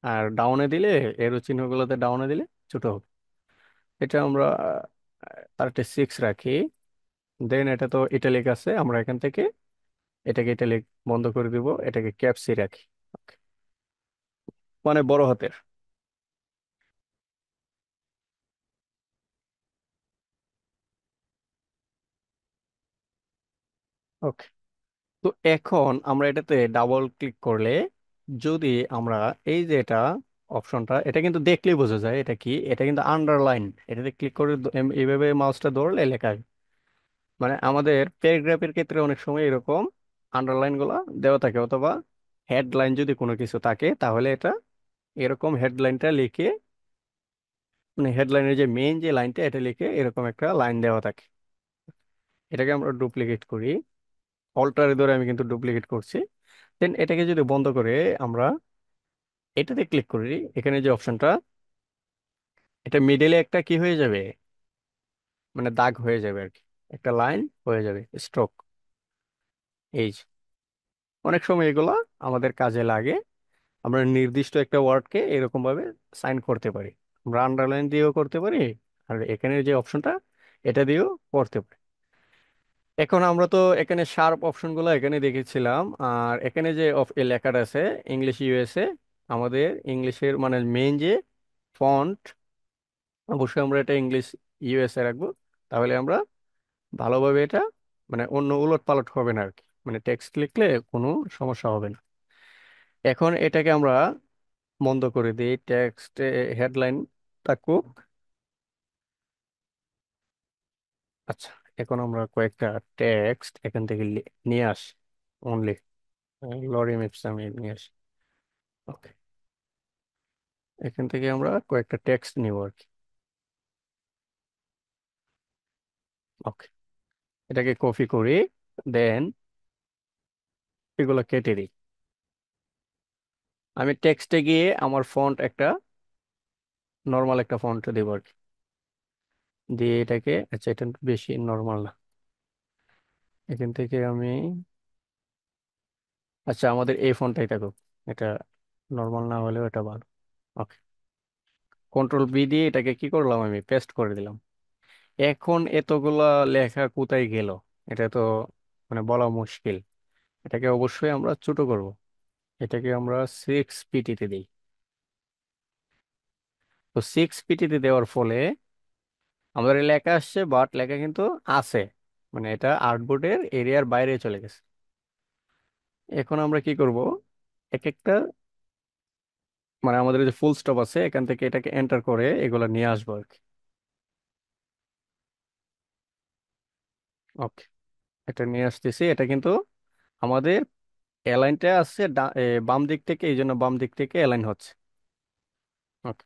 আর ডাউনে দিলে, এরো চিহ্নগুলোতে ডাউনে দিলে ছোট হবে। এটা আমরা 36 রাখি। দেন এটা তো ইটালিক আছে, আমরা এখান থেকে এটাকে ইটালিক বন্ধ করে দিব, এটাকে ক্যাপসি রাখি। Okay, মানে বড় হাতের। ওকে, তো এখন আমরা এটাতে ডাবল ক্লিক করলে, যদি আমরা এই যে এটা অপশনটা, এটা কিন্তু দেখলেই বোঝা যায় এটা কি, এটা কিন্তু আন্ডারলাইন। এটাতে ক্লিক করে এইভাবে মাউসটা ধরলে লেখা হয়। মানে আমাদের প্যারাগ্রাফের ক্ষেত্রে অনেক সময় এরকম আন্ডারলাইন গুলা দেওয়া থাকে, অথবা হেডলাইন যদি কোনো কিছু থাকে তাহলে এটা এরকম হেডলাইনটা লিখে, মানে হেডলাইনের যে মেইন যে লাইনটা এটা লিখে এরকম একটা লাইন দেওয়া থাকে। এটাকে আমরা ডুপ্লিকেট করি, অল্টারে ধরে আমি কিন্তু ডুপ্লিকেট করছি। দেন এটাকে যদি বন্ধ করে আমরা এটাতে ক্লিক করি, এখানে যে অপশনটা, এটা মিডলে একটা কি হয়ে যাবে, মানে দাগ হয়ে যাবে আর কি, একটা লাইন হয়ে যাবে, স্ট্রোক। এই যে, অনেক সময় এগুলা আমাদের কাজে লাগে। আমরা নির্দিষ্ট একটা ওয়ার্ডকে এরকম ভাবে সাইন করতে পারি। আমরা আন্ডারলাইন দিয়েও করতে পারি, আর এখানে যে অপশনটা এটা দিয়েও করতে পারি। এখন আমরা তো এখানে শার্প অপশনগুলো এখানে দেখেছিলাম, আর এখানে যে এ লেখাটা আছে ইংলিশ ইউএসএ, আমাদের ইংলিশের মানে মেইন যে ফন্ট, অবশ্যই আমরা এটা ইংলিশ ইউএসএ রাখবো। তাহলে আমরা ভালোভাবে এটা, মানে অন্য উলট পালট হবে না আর কি, মানে টেক্সট লিখলে কোনো সমস্যা হবে না। এখন এটাকে আমরা বন্ধ করে দিই, টেক্সট হেডলাইন থাকুক। আচ্ছা, এখন আমরা কয়েকটা টেক্সট এখান থেকে নিয়ে আসি, অনলি লরি ম্যাপস আমি নিয়ে আসি। ওকে, এখান থেকে আমরা কয়েকটা টেক্সট নিব আর কি। ওকে, এটাকে কপি করি, দেন এগুলো কেটে দিই। আমি টেক্সটে গিয়ে আমার ফন্ট একটা নর্মাল একটা ফন্ট দেবো আর কি, দিয়ে এটাকে, আচ্ছা এটা একটু বেশি নর্মাল না, এখান থেকে আমি, আচ্ছা আমাদের এই ফোনটাই থাকুক, এটা নর্মাল না হলেও এটা ভালো। ওকে, কন্ট্রোল বি দিয়ে এটাকে কি করলাম, আমি পেস্ট করে দিলাম। এখন এতগুলা লেখা কোথায় গেল, এটা তো মানে বলা মুশকিল। এটাকে অবশ্যই আমরা ছোট করব। এটাকে আমরা 6 পিটিতে দিই। তো 6 পিটিতে দেওয়ার ফলে আমাদের এই লেখা আসছে, বাট লেখা কিন্তু আছে, মানে এটা আর্টবোর্ডের এরিয়ার বাইরে চলে গেছে। এখন আমরা কি করব, এক একটা, মানে আমাদের যে ফুল স্টপ আছে এখান থেকে এটাকে এন্টার করে এগুলা নিয়ে আসবো আর কি। ওকে, এটা নিয়ে আসতেছি। এটা কিন্তু আমাদের অ্যালাইনটা আসছে বাম দিক থেকে, এই জন্য বাম দিক থেকে অ্যালাইন হচ্ছে। ওকে,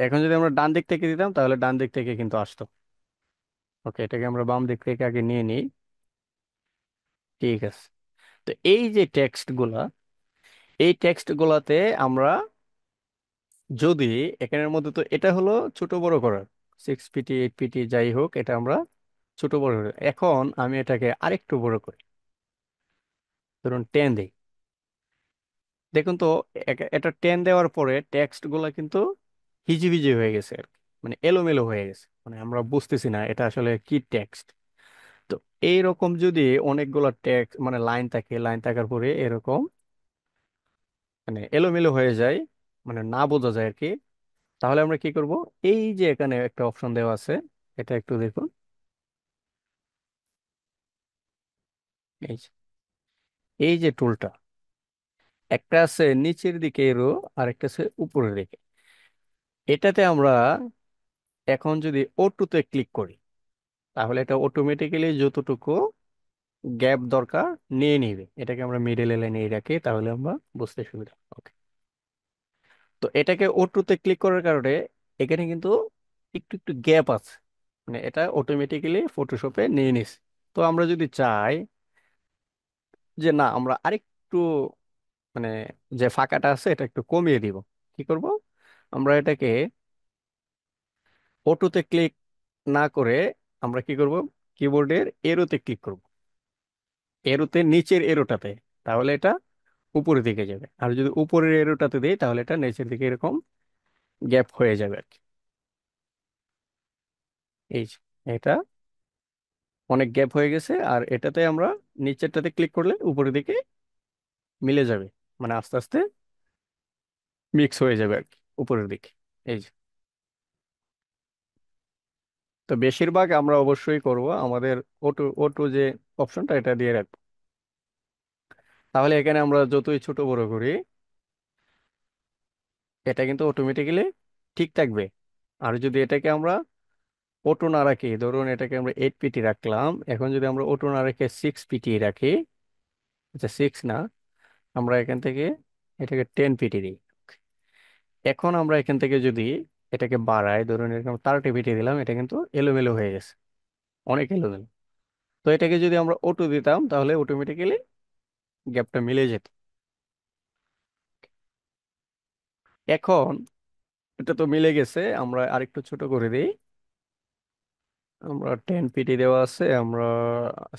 এখন যদি আমরা ডান দিক থেকে দিতাম তাহলে ডান দিক থেকে কিন্তু আসতো। ওকে, এটাকে আমরা বাম দিক থেকে আগে নিয়ে নিই। ঠিক আছে। তো এই যে টেক্সট গুলা, এই টেক্সট গুলাতে আমরা যদি এখানের মধ্যে, তো এটা হলো ছোট বড় করার, 6 পিটি 8 পিটি যাই হোক, এটা আমরা ছোট বড় করি। এখন আমি এটাকে আরেকটু বড় করি, ধরুন 10 দিই। দেখুন তো, এটা 10 দেওয়ার পরে টেক্সট গুলা কিন্তু হিজিবিজি হয়ে গেছে আর কি। মানে এলোমেলো হয়ে গেছে, মানে আমরা বুঝতেছি না এটা আসলে কি টেক্সট। তো এইরকম যদি অনেকগুলো টেক্সট মানে লাইন থাকে, লাইন থাকার পরে এরকম মানে এলোমেলো হয়ে যায়, মানে না বোঝা যায় আর কি, তাহলে আমরা কি করব, এই যে এখানে একটা অপশন দেওয়া আছে, এটা একটু দেখুন। এই যে, এই যে টুলটা, একটা আছে নিচের দিকে এরো, আর একটা আছে উপরের দিকে। এটাতে আমরা এখন যদি O2-তে ক্লিক করি, তাহলে এটা অটোমেটিক্যালি যতটুকু গ্যাপ দরকার নিয়ে নিবে। এটাকে আমরা মিডল লাইনে রাখি, তাহলে আমরা বুঝতে সুবিধা। ওকে, তো এটাকে O2-তে ক্লিক করার কারণে এখানে কিন্তু একটু একটু গ্যাপ আছে, মানে এটা অটোমেটিক্যালি ফটোশপে নিয়ে নিস। তো আমরা যদি চাই যে না, আমরা আরেকটু মানে যে ফাঁকাটা আছে এটা একটু কমিয়ে দিব, কি করব, আমরা এটাকে O2-তে ক্লিক না করে আমরা কি করব, কিবোর্ডের এরোতে ক্লিক করব, এরোতে নিচের এরোটাতে, তাহলে এটা উপরের দিকে যাবে। আর যদি উপরের এরোটাতে দিই তাহলে এটা নিচের দিকে এরকম গ্যাপ হয়ে যাবে আর কি। এই যে, এটা অনেক গ্যাপ হয়ে গেছে, আর এটাতে আমরা নিচেরটাতে ক্লিক করলে উপরের দিকে মিলে যাবে, মানে আস্তে আস্তে মিক্স হয়ে যাবে আর কি উপরের দিকে। এই যে, তো বেশিরভাগ আমরা অবশ্যই করব আমাদের ওটু ওটু যে অপশনটা এটা দিয়ে রাখবো, তাহলে এখানে আমরা যতই ছোট বড় করি এটা কিন্তু অটোমেটিক্যালি ঠিক থাকবে। আর যদি এটাকে আমরা অটো না রাখি, ধরুন এটাকে আমরা 8 পিটি রাখলাম, এখন যদি আমরা অটো না রেখে 6 পিটি রাখি, আচ্ছা 6 না, আমরা এখান থেকে এটাকে 10 পিটি দিই। এখন আমরা এখান থেকে যদি এটাকে বাড়াই, ধরুন এরকম 30 পিটি দিলাম, এটা কিন্তু এলোমেলো হয়ে গেছে, অনেক এলোমেলো। তো এটাকে যদি আমরা অটো দিতাম তাহলে অটোমেটিক্যালি গ্যাপটা মিলে যেত। এখন এটা তো মিলে গেছে, আমরা আরেকটু ছোট করে দিই। আমরা 10 পিটি দেওয়া আছে, আমরা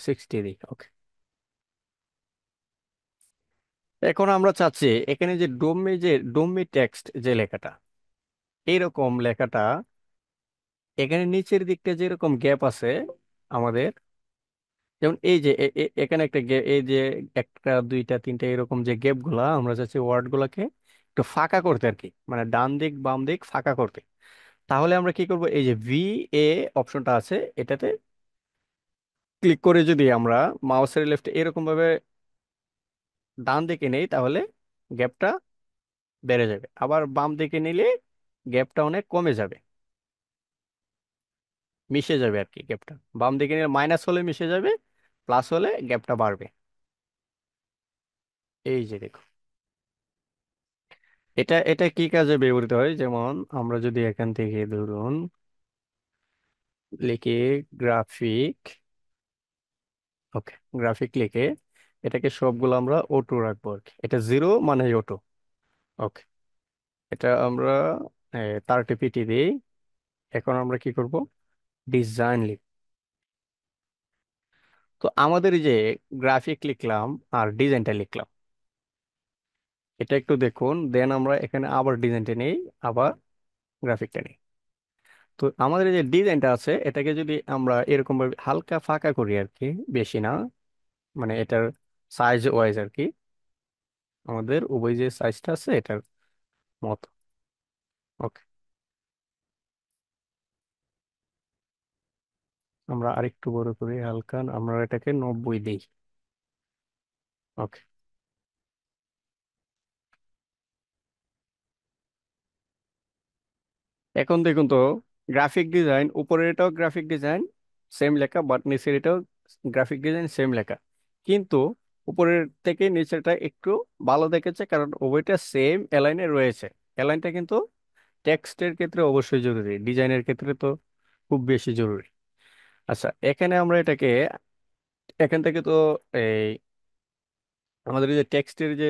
60 দিই। ওকে, এখন আমরা চাচ্ছি এখানে যে ডোমে টেক্সট যে লেখাটা, এইরকম লেখাটা এখানে নিচের দিকটা যেরকম গ্যাপ আছে আমাদের, যেমন এই যে এখানে একটা এই যে একটা দুইটা তিনটা এরকম যে গ্যাপ গুলা, আমরা চাচ্ছি ওয়ার্ড গুলাকে একটু ফাঁকা করতে আর কি, মানে ডান দিক বাম দিক ফাঁকা করতে। তাহলে আমরা কি করব, এই যে VA অপশনটা আছে এটাতে ক্লিক করে যদি আমরা মাউসের লেফটে এরকম ভাবে ডান দিকে নেই, তাহলে গ্যাপটা বেড়ে যাবে। আবার বাম দিকে নিলে গ্যাপটা অনেক কমে যাবে, মিশে যাবে আর কি গ্যাপটা। বাম দিকে নিলে মাইনাস হলে মিশে যাবে, প্লাস হলে গ্যাপটা বাড়বে। এই যে দেখো, এটা এটা কি কাজে ব্যবহৃত হয়, যেমন আমরা যদি এখান থেকে ধরুন লিখি গ্রাফিক, ওকে, গ্রাফিক লিখে এটাকে সবগুলো আমরা অটো রাখবো আর কি, এটা 0 মানে অটো। ওকে, এটা আমরা 30 পিটি দিই। এখন আমরা কি করব, ডিজাইন লিখ। তো তো আমাদের এই যে গ্রাফিক লিখলাম আর ডিজাইনটা লিখলাম, এটা একটু দেখুন, দেন আমরা এখানে আবার ডিজাইনটা নেই, আবার গ্রাফিকটা নেই। তো আমাদের এই যে ডিজাইনটা আছে এটাকে যদি আমরা এরকম ভাবে হালকা ফাঁকা করি আর কি, বেশি না, মানে এটার সাইজ ওয়াইজ আর কি, আমাদের উভয় যে সাইজটা আছে এটার মতো। ওকে, আমরা আরেকটু বড় করি হালকা, আমরা এটাকে 90 দিই। ওকে, এখন দেখুন তো, গ্রাফিক ডিজাইন উপরের এটাও গ্রাফিক ডিজাইন সেম লেখা, বাট নিচের এটাও গ্রাফিক ডিজাইন সেম লেখা, কিন্তু উপরের থেকে নিচেরটা একটু ভালো দেখেছে কারণ উভয়টা সেম অ্যালাইনে রয়েছে। অ্যালাইনটা কিন্তু টেক্সটের ক্ষেত্রে অবশ্যই জরুরি, ডিজাইনের ক্ষেত্রে তো খুব বেশি জরুরি। আচ্ছা, এখানে আমরা এটাকে এখান থেকে তো এই আমাদের এই যে টেক্সটের যে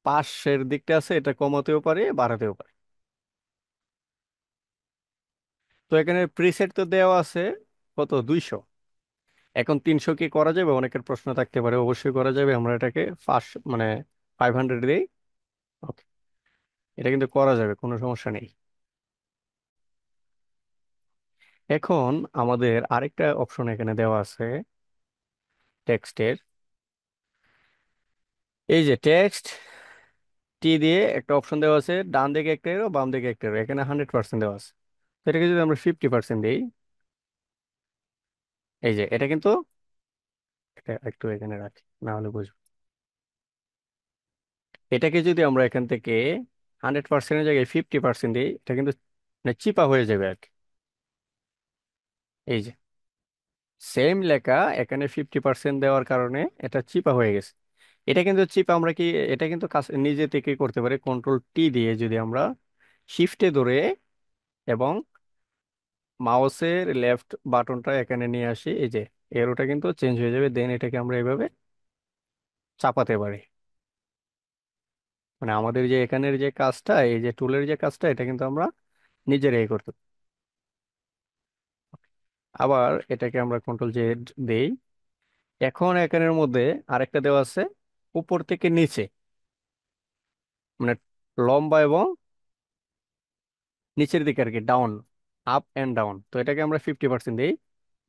পাশের দিকটা আছে এটা কমাতেও পারি বাড়াতেও পারি। তো এখানে প্রিসেট তো দেওয়া আছে কত, 200। এখন 300 কি করা যাবে? অনেকের প্রশ্ন থাকতে পারে, অবশ্যই করা যাবে, আমরা এটাকে ফার্স্ট মানে 500 দিই। ওকে, এটা কিন্তু করা যাবে, কোনো সমস্যা নেই। এখন আমাদের আরেকটা অপশন এখানে দেওয়া আছে টেক্সটের, এই যে টেক্সট টি দিয়ে একটা অপশন দেওয়া আছে, ডান দিকে একটা এরো বাম দিকে একটা এরো, এখানে 100% দেওয়া আছে। তো এটাকে যদি আমরা 50% দিই, এই যে এটা কিন্তু, এটা একটু এখানে রাখি না হলে বুঝবো, এটাকে যদি আমরা এখান থেকে 100%-এর জায়গায় 50% দিই, এটা কিন্তু মানে চিপা হয়ে যাবে আর কি। এই যে সেম লেখা, এখানে 50% দেওয়ার কারণে এটা চিপা হয়ে গেছে। এটা কিন্তু চিপা আমরা কি, এটা কিন্তু নিজে থেকে করতে পারি কন্ট্রোল টি দিয়ে, যদি আমরা শিফটে ধরে এবং মাউসের লেফট বাটনটা এখানে নিয়ে আসি, এই যে এরোটা কিন্তু চেঞ্জ হয়ে যাবে, দেন এটাকে আমরা এভাবে চাপাতে পারি। মানে আমাদের যে এখানের যে কাজটা, এই যে টুলের যে কাজটা, এটা কিন্তু আমরা নিজেরাই করতে পারি। আবার এটাকে আমরা কন্ট্রোল জেড দেই। এখন এখানের মধ্যে আরেকটা দেওয়া আছে উপর থেকে নিচে, মানে লম্বা এবং নিচের দিকে আর কি, ডাউন, আপ এন্ড ডাউন। তো এটাকে আমরা 50% দিই,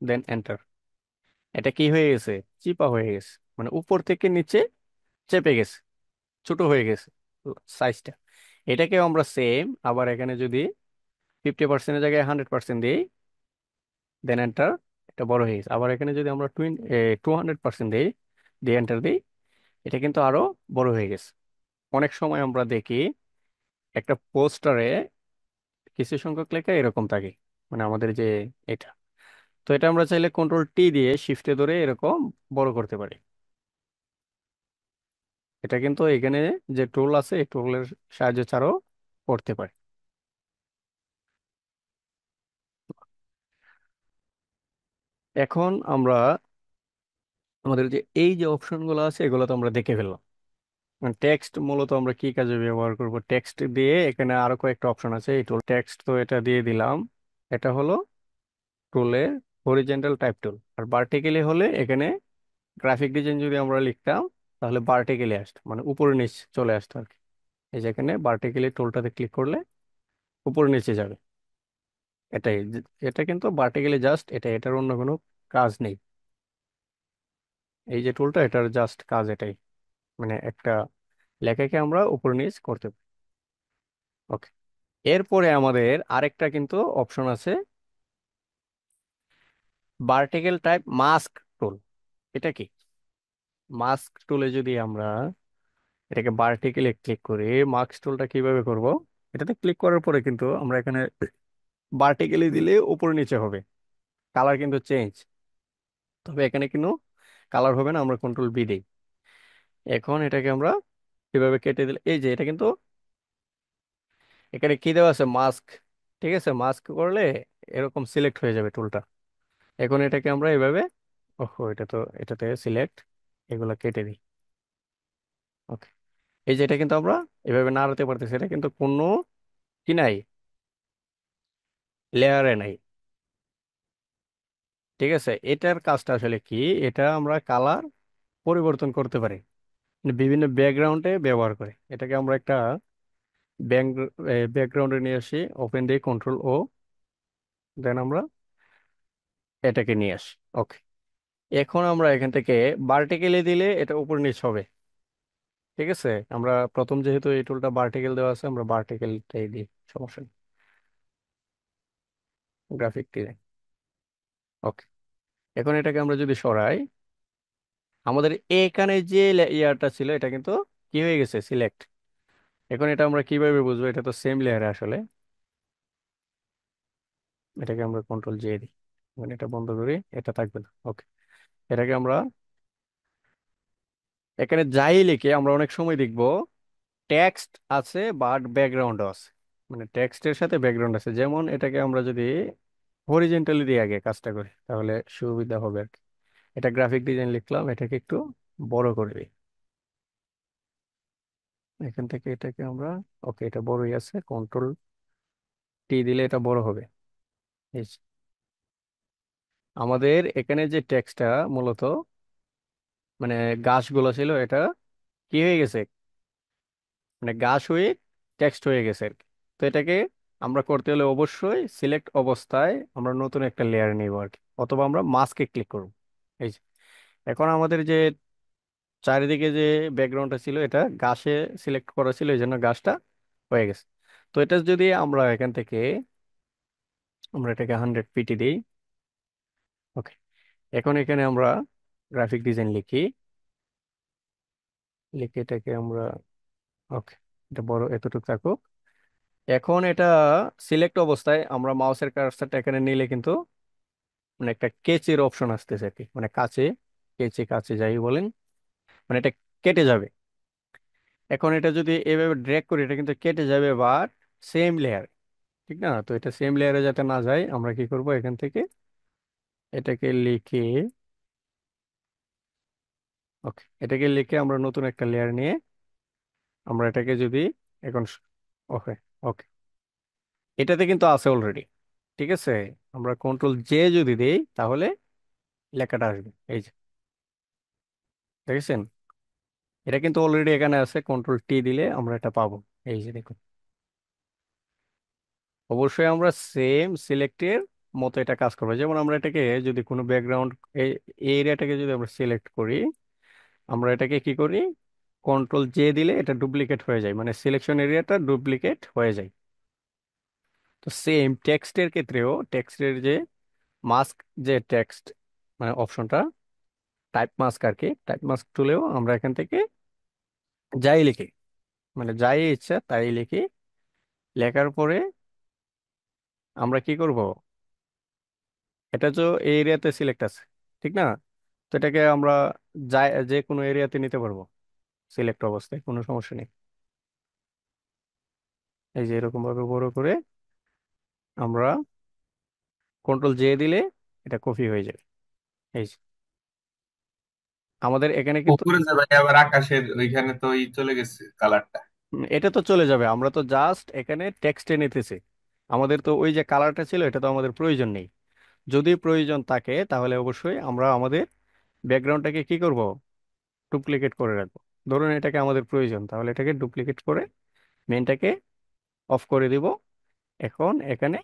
দেন এন্টার। এটা কি হয়ে গেছে? চিপা হয়ে গেছে, মানে উপর থেকে নিচে চেপে গেছে, ছোট হয়ে গেছে সাইজটা। এটাকেও আমরা সেম, আবার এখানে যদি 50%-এর জায়গায় 100% দিই, দেন এন্টার, এটা বড় হয়ে গেছে। আবার এখানে যদি আমরা 200% দিই, দিয়ে এন্টার দিই, এটা কিন্তু আরো বড় হয়ে গেছে। অনেক সময় আমরা দেখি একটা পোস্টারে কিছু সংখ্যক লেখা এরকম থাকে, মানে আমাদের যে এটা, তো এটা আমরা চাইলে কন্ট্রোল টি দিয়ে শিফটে ধরে এরকম বড় করতে পারি। এটা কিন্তু এখানে যে টুল আছে এই টুলের সাহায্যে ছাড়াও করতে পারি। এখন আমরা আমাদের যে এই যে অপশনগুলো আছে এগুলো তো আমরা দেখে ফেললাম। টেক্সট মূলত আমরা কি কাজে ব্যবহার করব? টেক্সট দিয়ে এখানে আরো কয়েকটা অপশন আছে, এই টুল টেক্সট তো এটা দিয়ে দিলাম। এটা হলো টুলের হরিজেন্টাল টাইপ টুল, আর ভার্টিক্যালি হলে এখানে গ্রাফিক ডিজাইন যদি আমরা লিখতাম তাহলে ভার্টিক্যালি আসতো, মানে উপরে নিচ চলে আসতো আর কি। এই যে এখানে ভার্টিক্যালি টুলটাতে ক্লিক করলে উপরে নিচে যাবে। এটাই এটা কিন্তু ভার্টিক্যালি জাস্ট এটা, এটার অন্য কোনো কাজ নেই। এই যে টুলটা, এটার জাস্ট কাজ এটাই, মানে একটা লেখাকে আমরা উপর নিচ করতে পারি। ওকে, এরপরে আমাদের আরেকটা কিন্তু অপশন আছে, ভার্টিক্যাল টাইপ মাস্ক টুল। এটা কি? মাস্ক টুলে যদি আমরা এটাকে ভার্টিক্যালি ক্লিক করি, মাস্ক টুলটা কিভাবে করব? এটাতে ক্লিক করার পরে কিন্তু আমরা এখানে ভার্টিক্যালি দিলে উপরে নিচে হবে, কালার কিন্তু চেঞ্জ। তবে এখানে কিন্তু কালার হবে না, আমরা কন্ট্রোল বি দিই। এখন এটাকে আমরা এভাবে কেটে দিলে, এই যে এটা কিন্তু এখানে কি দেওয়া আছে, মাস্ক। ঠিক আছে, মাস্ক করলে এরকম সিলেক্ট হয়ে যাবে টুলটা। এখন এটাকে আমরা এভাবে, ওহো এটা তো এটাতে সিলেক্ট, এগুলো কেটে দিই। ওকে, এই যে এটা কিন্তু আমরা এভাবে নাড়াতে পারতেছি, এটা কিন্তু কোনো কি নাই, লেয়ারে নাই। ঠিক আছে, এটার কাজটা আসলে কি? এটা আমরা কালার পরিবর্তন করতে পারি, মানে বিভিন্ন ব্যাকগ্রাউন্ডে ব্যবহার করে। এটাকে আমরা একটা ব্যাকগ্রাউন্ডে নিয়ে আসি, ওপেন দিয়ে কন্ট্রোল ও, দেন আমরা এটাকে নিয়ে আসি। ওকে, এখন আমরা এখান থেকে ভার্টিক্যালি দিলে এটা উপর নিচ হবে। ঠিক আছে, আমরা প্রথম যেহেতু এই টুলটা ভার্টিক্যাল দেওয়া আছে, আমরা ভার্টিক্যালটাই দিই, সমস্যা নেই। Graphic design. ওকে, এখন এটাকে আমরা যদি সরাই, আমাদের এখানে যে ইয়ারটা ছিল এটা কিন্তু কি হয়ে গেছে, সিলেক্ট। এখন এটা আমরা কিভাবে বুঝবো? এটা তো সেম লেয়ারে আসলে। এটাকে আমরা কন্ট্রোল জে দিই, এখন এটা বন্ধ করি, এটা থাকবে না। ওকে, এটাকে আমরা এখানে যাই লিখে আমরা অনেক সময় দেখবো টেক্সট আছে বাট ব্যাকগ্রাউন্ডও আছে, মানে টেক্সটের সাথে ব্যাকগ্রাউন্ড আছে। যেমন এটাকে আমরা যদি হরিজেন্টালি দিয়ে আগে কাজটা করি তাহলে সুবিধা হবে আর কি। এটা গ্রাফিক ডিজাইন লিখলাম, এটাকে একটু বড় করে দিই এখান থেকে। এটাকে আমরা, ওকে এটা বড়ই আছে, কন্ট্রোল টি দিলে এটা বড় হবে। এই যে, আমাদের এখানে যে টেক্সটটা মূলত মানে গাছগুলো ছিল, এটা কি হয়ে গেছে, মানে গাছ হয়ে টেক্সট হয়ে গেছে আর কি। তো এটাকে আমরা করতে হলে অবশ্যই সিলেক্ট অবস্থায় আমরা নতুন একটা লেয়ার নিব আর কি, অথবা আমরা মাস্কে ক্লিক করব। এই যে, এখন আমাদের যে চারিদিকে যে ব্যাকগ্রাউন্ডটা ছিল এটা ঘাসে সিলেক্ট করা ছিল, এই জন্য ঘাসটা হয়ে গেছে। তো এটা যদি আমরা এখান থেকে আমরা এটাকে 100 পিটি দিই। ওকে, এখন এখানে আমরা গ্রাফিক ডিজাইন লিখি, লিখে এটাকে আমরা, ওকে এটা বড় এতটুকু থাকুক। এখন এটা সিলেক্ট অবস্থায় আমরা মাউসের কার্সারটা এখানে নিলে কিন্তু মানে একটা কেচির অপশন আসতেছে আর কি, মানে কাছে, কেচি কাছে যাই বলেন, মানে এটা কেটে যাবে। এখন এটা যদি এভাবে ড্র্যাগ করি এটা কিন্তু কেটে যাবে, বাট সেম লেয়ার, ঠিক না? তো এটা সেম লেয়ারে যাতে না যায় আমরা কি করব, এখান থেকে এটাকে লিখে, ওকে এটাকে লিখে আমরা নতুন একটা লেয়ার নিয়ে আমরা এটাকে যদি এখন, ওকে ওকে এটাতে কিন্তু আছে অলরেডি। ঠিক আছে, আমরা কন্ট্রোল জে যদি দেই তাহলে লেখাটা আসবে। এই যে দেখেছেন, এটা কিন্তু অলরেডি এখানে আছে, কন্ট্রোল টি দিলে আমরা এটা পাবো। এই যে দেখুন, অবশ্যই আমরা সেম সিলেক্টের মতো এটা কাজ করবো। যেমন আমরা এটাকে যদি কোনো ব্যাকগ্রাউন্ড, এই এরিয়াটাকে যদি আমরা সিলেক্ট করি, আমরা এটাকে কি করি, কন্ট্রোল জে দিলে এটা ডুপ্লিকেট হয়ে যায়, মানে সিলেকশন এরিয়াটা ডুপ্লিকেট হয়ে যায়। তো সেম টেক্সটের ক্ষেত্রেও টেক্সটের যে মাস্ক, যে টেক্সট মানে অপশনটা, টাইপ মাস্ক আর কি, টাইপ মাস্ক তুলেও আমরা এখান থেকে যাই লিখি, মানে যাই ইচ্ছা তাই লিখি, লেখার পরে আমরা কি করব, এটা তো এই এরিয়াতে সিলেক্ট আছে, ঠিক না? তো এটাকে আমরা যাই যে কোনো এরিয়াতে নিতে পারবো সিলেক্ট অবস্থায়, কোনো সমস্যা নেই। এই যে এরকম ভাবে বড় করে আমরা কন্ট্রোল জে দিলে এটা কপি হয়ে যাবে। এই যে, আমাদের এখানে কিন্তু উপরে যে ভাই আবার আকাশের ওইখানে তো চলে গেছে কালারটা। এটা তো চলে যাবে, আমরা তো জাস্ট এখানে টেক্সটে নিতেছি। আমাদের তো ওই যে কালারটা ছিল এটা তো আমাদের প্রয়োজন নেই। যদি প্রয়োজন থাকে তাহলে অবশ্যই আমরা আমাদের ব্যাকগ্রাউন্ডটাকে কি করব, ডুপ্লিকেট করে রাখবো। ধরুন এটাকে আমাদের প্রয়োজন, তাহলে এটাকে ডুপ্লিকেট করে মেনটাকে অফ করে দিব। এখন এখানে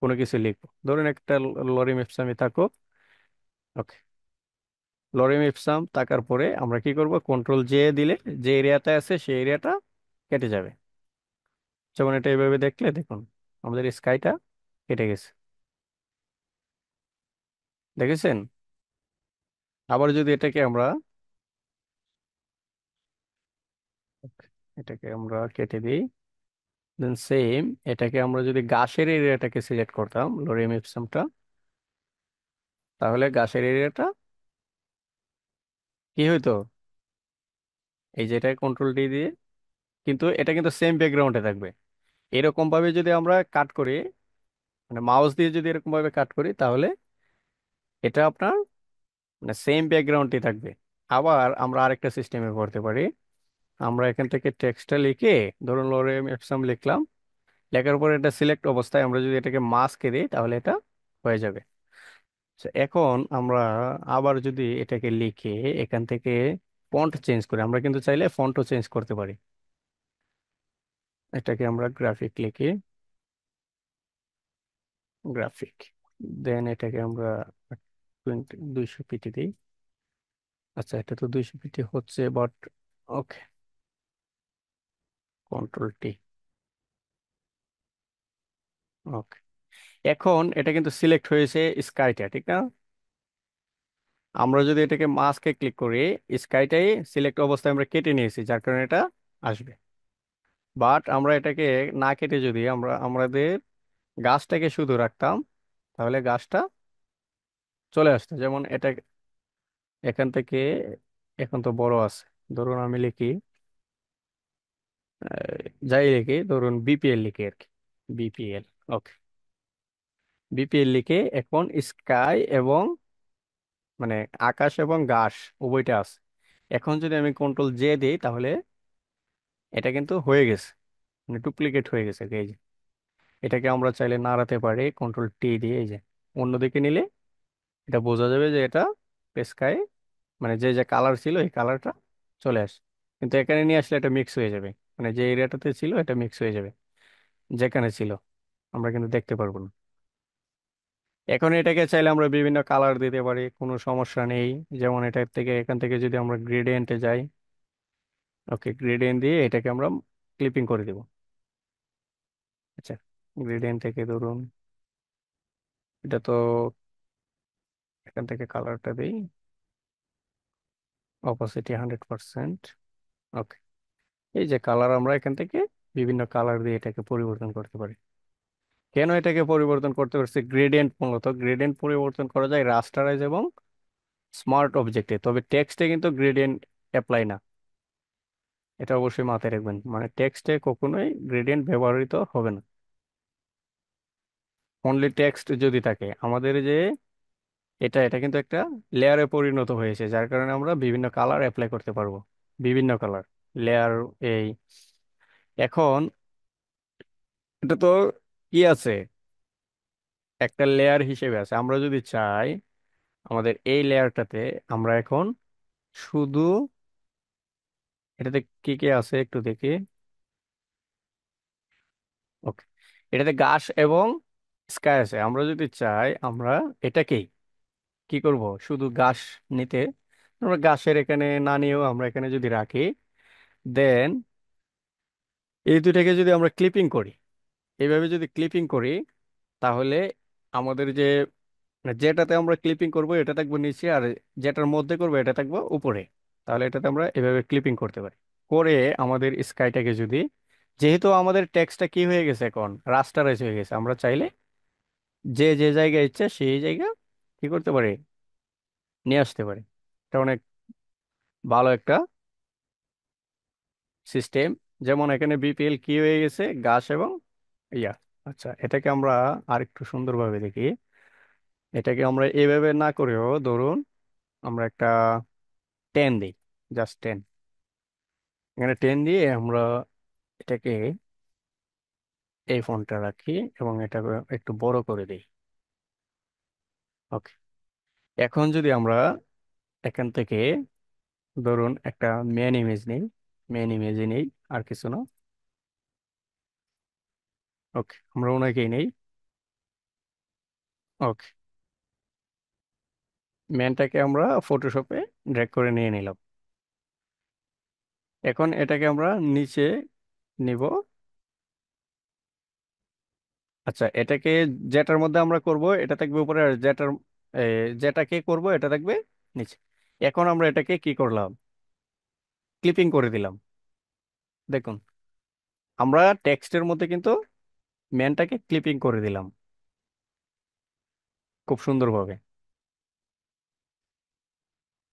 কোনো কিছু লিখবো, ধরুন একটা লরিম ইপসামি থাকুক। ওকে, লরিম ইপসাম থাকার পরে আমরা কি করব, কন্ট্রোল জে দিলে যে এরিয়াতে আছে সেই এরিয়াটা কেটে যাবে। যেমন এটা এইভাবে দেখলে দেখুন আমাদের স্কাইটা কেটে গেছে, দেখেছেন? আবার যদি এটাকে আমরা, এটাকে আমরা কেটে দিই, দেন সেম এটাকে আমরা যদি গাছের এরিয়াটাকে সিলেক্ট করতাম লরিম ইপসামটা, তাহলে গাছের এরিয়াটা কি হইতো, এই যে এটা কন্ট্রোল ডি দিয়ে, কিন্তু এটা কিন্তু সেম ব্যাকগ্রাউন্ডে থাকবে। এরকম ভাবে যদি আমরা কাট করি, মানে মাউস দিয়ে যদি এরকম ভাবে কাট করি তাহলে এটা আপনার মানে সেম ব্যাকগ্রাউন্ডই থাকবে। আবার আমরা আরেকটা সিস্টেমে করতে পারি, আমরা এখান থেকে টেক্সটটা লিখে, ধরুন লরেম এপসাম লিখলাম, লেখার পর এটা সিলেক্ট অবস্থায় আমরা যদি এটাকে মাস্কে দিই তাহলে এটা হয়ে যাবে। আচ্ছা, এখন আমরা আবার যদি এটাকে লিখে এখান থেকে ফন্ট চেঞ্জ করি, আমরা কিন্তু চাইলে ফন্টও চেঞ্জ করতে পারি। এটাকে আমরা গ্রাফিক লিখি, গ্রাফিক, দেন এটাকে আমরা 200 পিটি দিই। আচ্ছা, এটা তো 200 পিটি হচ্ছে, বাট ওকে, কন্ট্রোল টি। ওকে, এখন এটা কিন্তু সিলেক্ট হয়েছে স্কাইটা, ঠিক না? আমরা যদি এটাকে মাস্কে ক্লিক করি, স্কাইটাই সিলেক্ট অবস্থায় আমরা কেটে নিয়েছি, যার কারণে এটা আসবে। বাট আমরা এটাকে না কেটে যদি আমরা আমাদের গাছটাকে শুধু রাখতাম, তাহলে গাছটা চলে আসতো। যেমন এটা এখান থেকে, এখন তো বড় আছে, ধরুন আমি লিখি যাই লিখি, ধরুন বিপিএল লিখি আর কি, বিপিএল। ওকে, বিপিএল লিখে এখন স্কাই এবং মানে আকাশ এবং ঘাস উভয়টা আছে। এখন যদি আমি কন্ট্রোল জে দিই, তাহলে এটা কিন্তু হয়ে গেছে, মানে ডুপ্লিকেট হয়ে গেছে এই যে। এটাকে আমরা চাইলে নাড়াতে পারি কন্ট্রোল টি দিয়ে, এই যে অন্যদিকে নিলে এটা বোঝা যাবে যে এটা স্কাই, মানে যে যে কালার ছিল এই কালারটা চলে আসে। কিন্তু এখানে নিয়ে আসলে এটা মিক্স হয়ে যাবে, মানে যে এরিয়াটাতে ছিল এটা মিক্স হয়ে যাবে, যেখানে ছিল আমরা কিন্তু দেখতে পারবো না। এখন এটাকে চাইলে আমরা বিভিন্ন কালার দিতে পারি, কোনো সমস্যা নেই। যেমন এটা থেকে, এখান থেকে যদি আমরা গ্রেডিয়েন্টে যাই, ওকে, গ্রেডিয়েন্ট দিয়ে এটাকে আমরা ক্লিপিং করে দেব। আচ্ছা, গ্রেডিয়েন্ট থেকে ধরুন এটা তো, এখান থেকে কালারটা দিই, অপাসিটি 100%। ওকে, এই যে কালার, আমরা এখান থেকে বিভিন্ন কালার দিয়ে এটাকে পরিবর্তন করতে পারি। কেন এটাকে পরিবর্তন করতে পারছি? গ্রেডিয়েন্ট, মূলত গ্রেডিয়েন্ট পরিবর্তন করা যায় রাস্টারাইজ এবং স্মার্ট অবজেক্টে, তবে টেক্সটে কিন্তু গ্রেডিয়েন্ট অ্যাপ্লাই না। এটা অবশ্যই মাথায় রাখবেন, মানে টেক্সটে কখনোই গ্রেডিয়েন্ট ব্যবহৃত হবে না। অনলি টেক্সট যদি থাকে আমাদের যে এটা, এটা কিন্তু একটা লেয়ারে পরিণত হয়েছে, যার কারণে আমরা বিভিন্ন কালার অ্যাপ্লাই করতে পারবো, বিভিন্ন কালার লেয়ার। এই এখন এটা তো কি আছে, একটা লেয়ার হিসেবে আছে। আমরা যদি চাই আমাদের এই লেয়ারটাতে, আমরা এখন শুধু এটাতে কি কি আছে একটু দেখি। ওকে, এটাতে ঘাস এবং স্কাই আছে। আমরা যদি চাই আমরা এটাকেই কি করব, শুধু ঘাস নিতে, আমরা ঘাসের এখানে না নিয়েও আমরা এখানে যদি রাখি, দেন এই দুইটাকে যদি আমরা ক্লিপিং করি, এইভাবে যদি ক্লিপিং করি, তাহলে আমাদের যে মানে যেটাতে আমরা ক্লিপিং করব এটা থাকবো নিচে, আর যেটার মধ্যে করবো এটা থাকবো উপরে। তাহলে এটাতে আমরা এভাবে ক্লিপিং করতে পারি। করে আমাদের স্কাইটাকে যদি, যেহেতু আমাদের টেক্সটটা কি হয়ে গেছে এখন রাস্টারাইজ হয়ে গেছে, আমরা চাইলে যে যে জায়গায় ইচ্ছা সেই জায়গা কি করতে পারি, নিয়ে আসতে পারি। এটা অনেক ভালো একটা সিস্টেম। যেমন এখানে বিপিএল কি হয়ে গেছে, ঘাস এবং ইয়া। আচ্ছা, এটাকে আমরা আরেকটু সুন্দরভাবে দেখি। এটাকে আমরা এভাবে না করেও ধরুন আমরা একটা 10 দিই, জাস্ট 10। এখানে 10 দিয়ে আমরা এটাকে এই ফন্টটা রাখি এবং এটাকে একটু বড় করে দিই। ওকে, এখন যদি আমরা এখান থেকে ধরুন একটা মেন ইমেজ নেই, মেন ইমেজে নেই, আর কিছু না। ওকে, আমরা ওনাকেই নেই। ওকে, মেনটাকে আমরা ফটোশপে ড্র্যাগ করে নিয়ে নিলাম। এখন এটাকে আমরা নিচে নিব। আচ্ছা, এটাকে যেটার মধ্যে আমরা করব এটা থাকবে উপরে, আর যেটার এ, যেটাকে করব এটা থাকবে নিচে। এখন আমরা এটাকে কি করলাম, ক্লিপিং করে দিলাম। দেখুন, আমরা টেক্সটের মধ্যে কিন্তু মেনটাকে ক্লিপিং করে দিলাম খুব সুন্দরভাবে।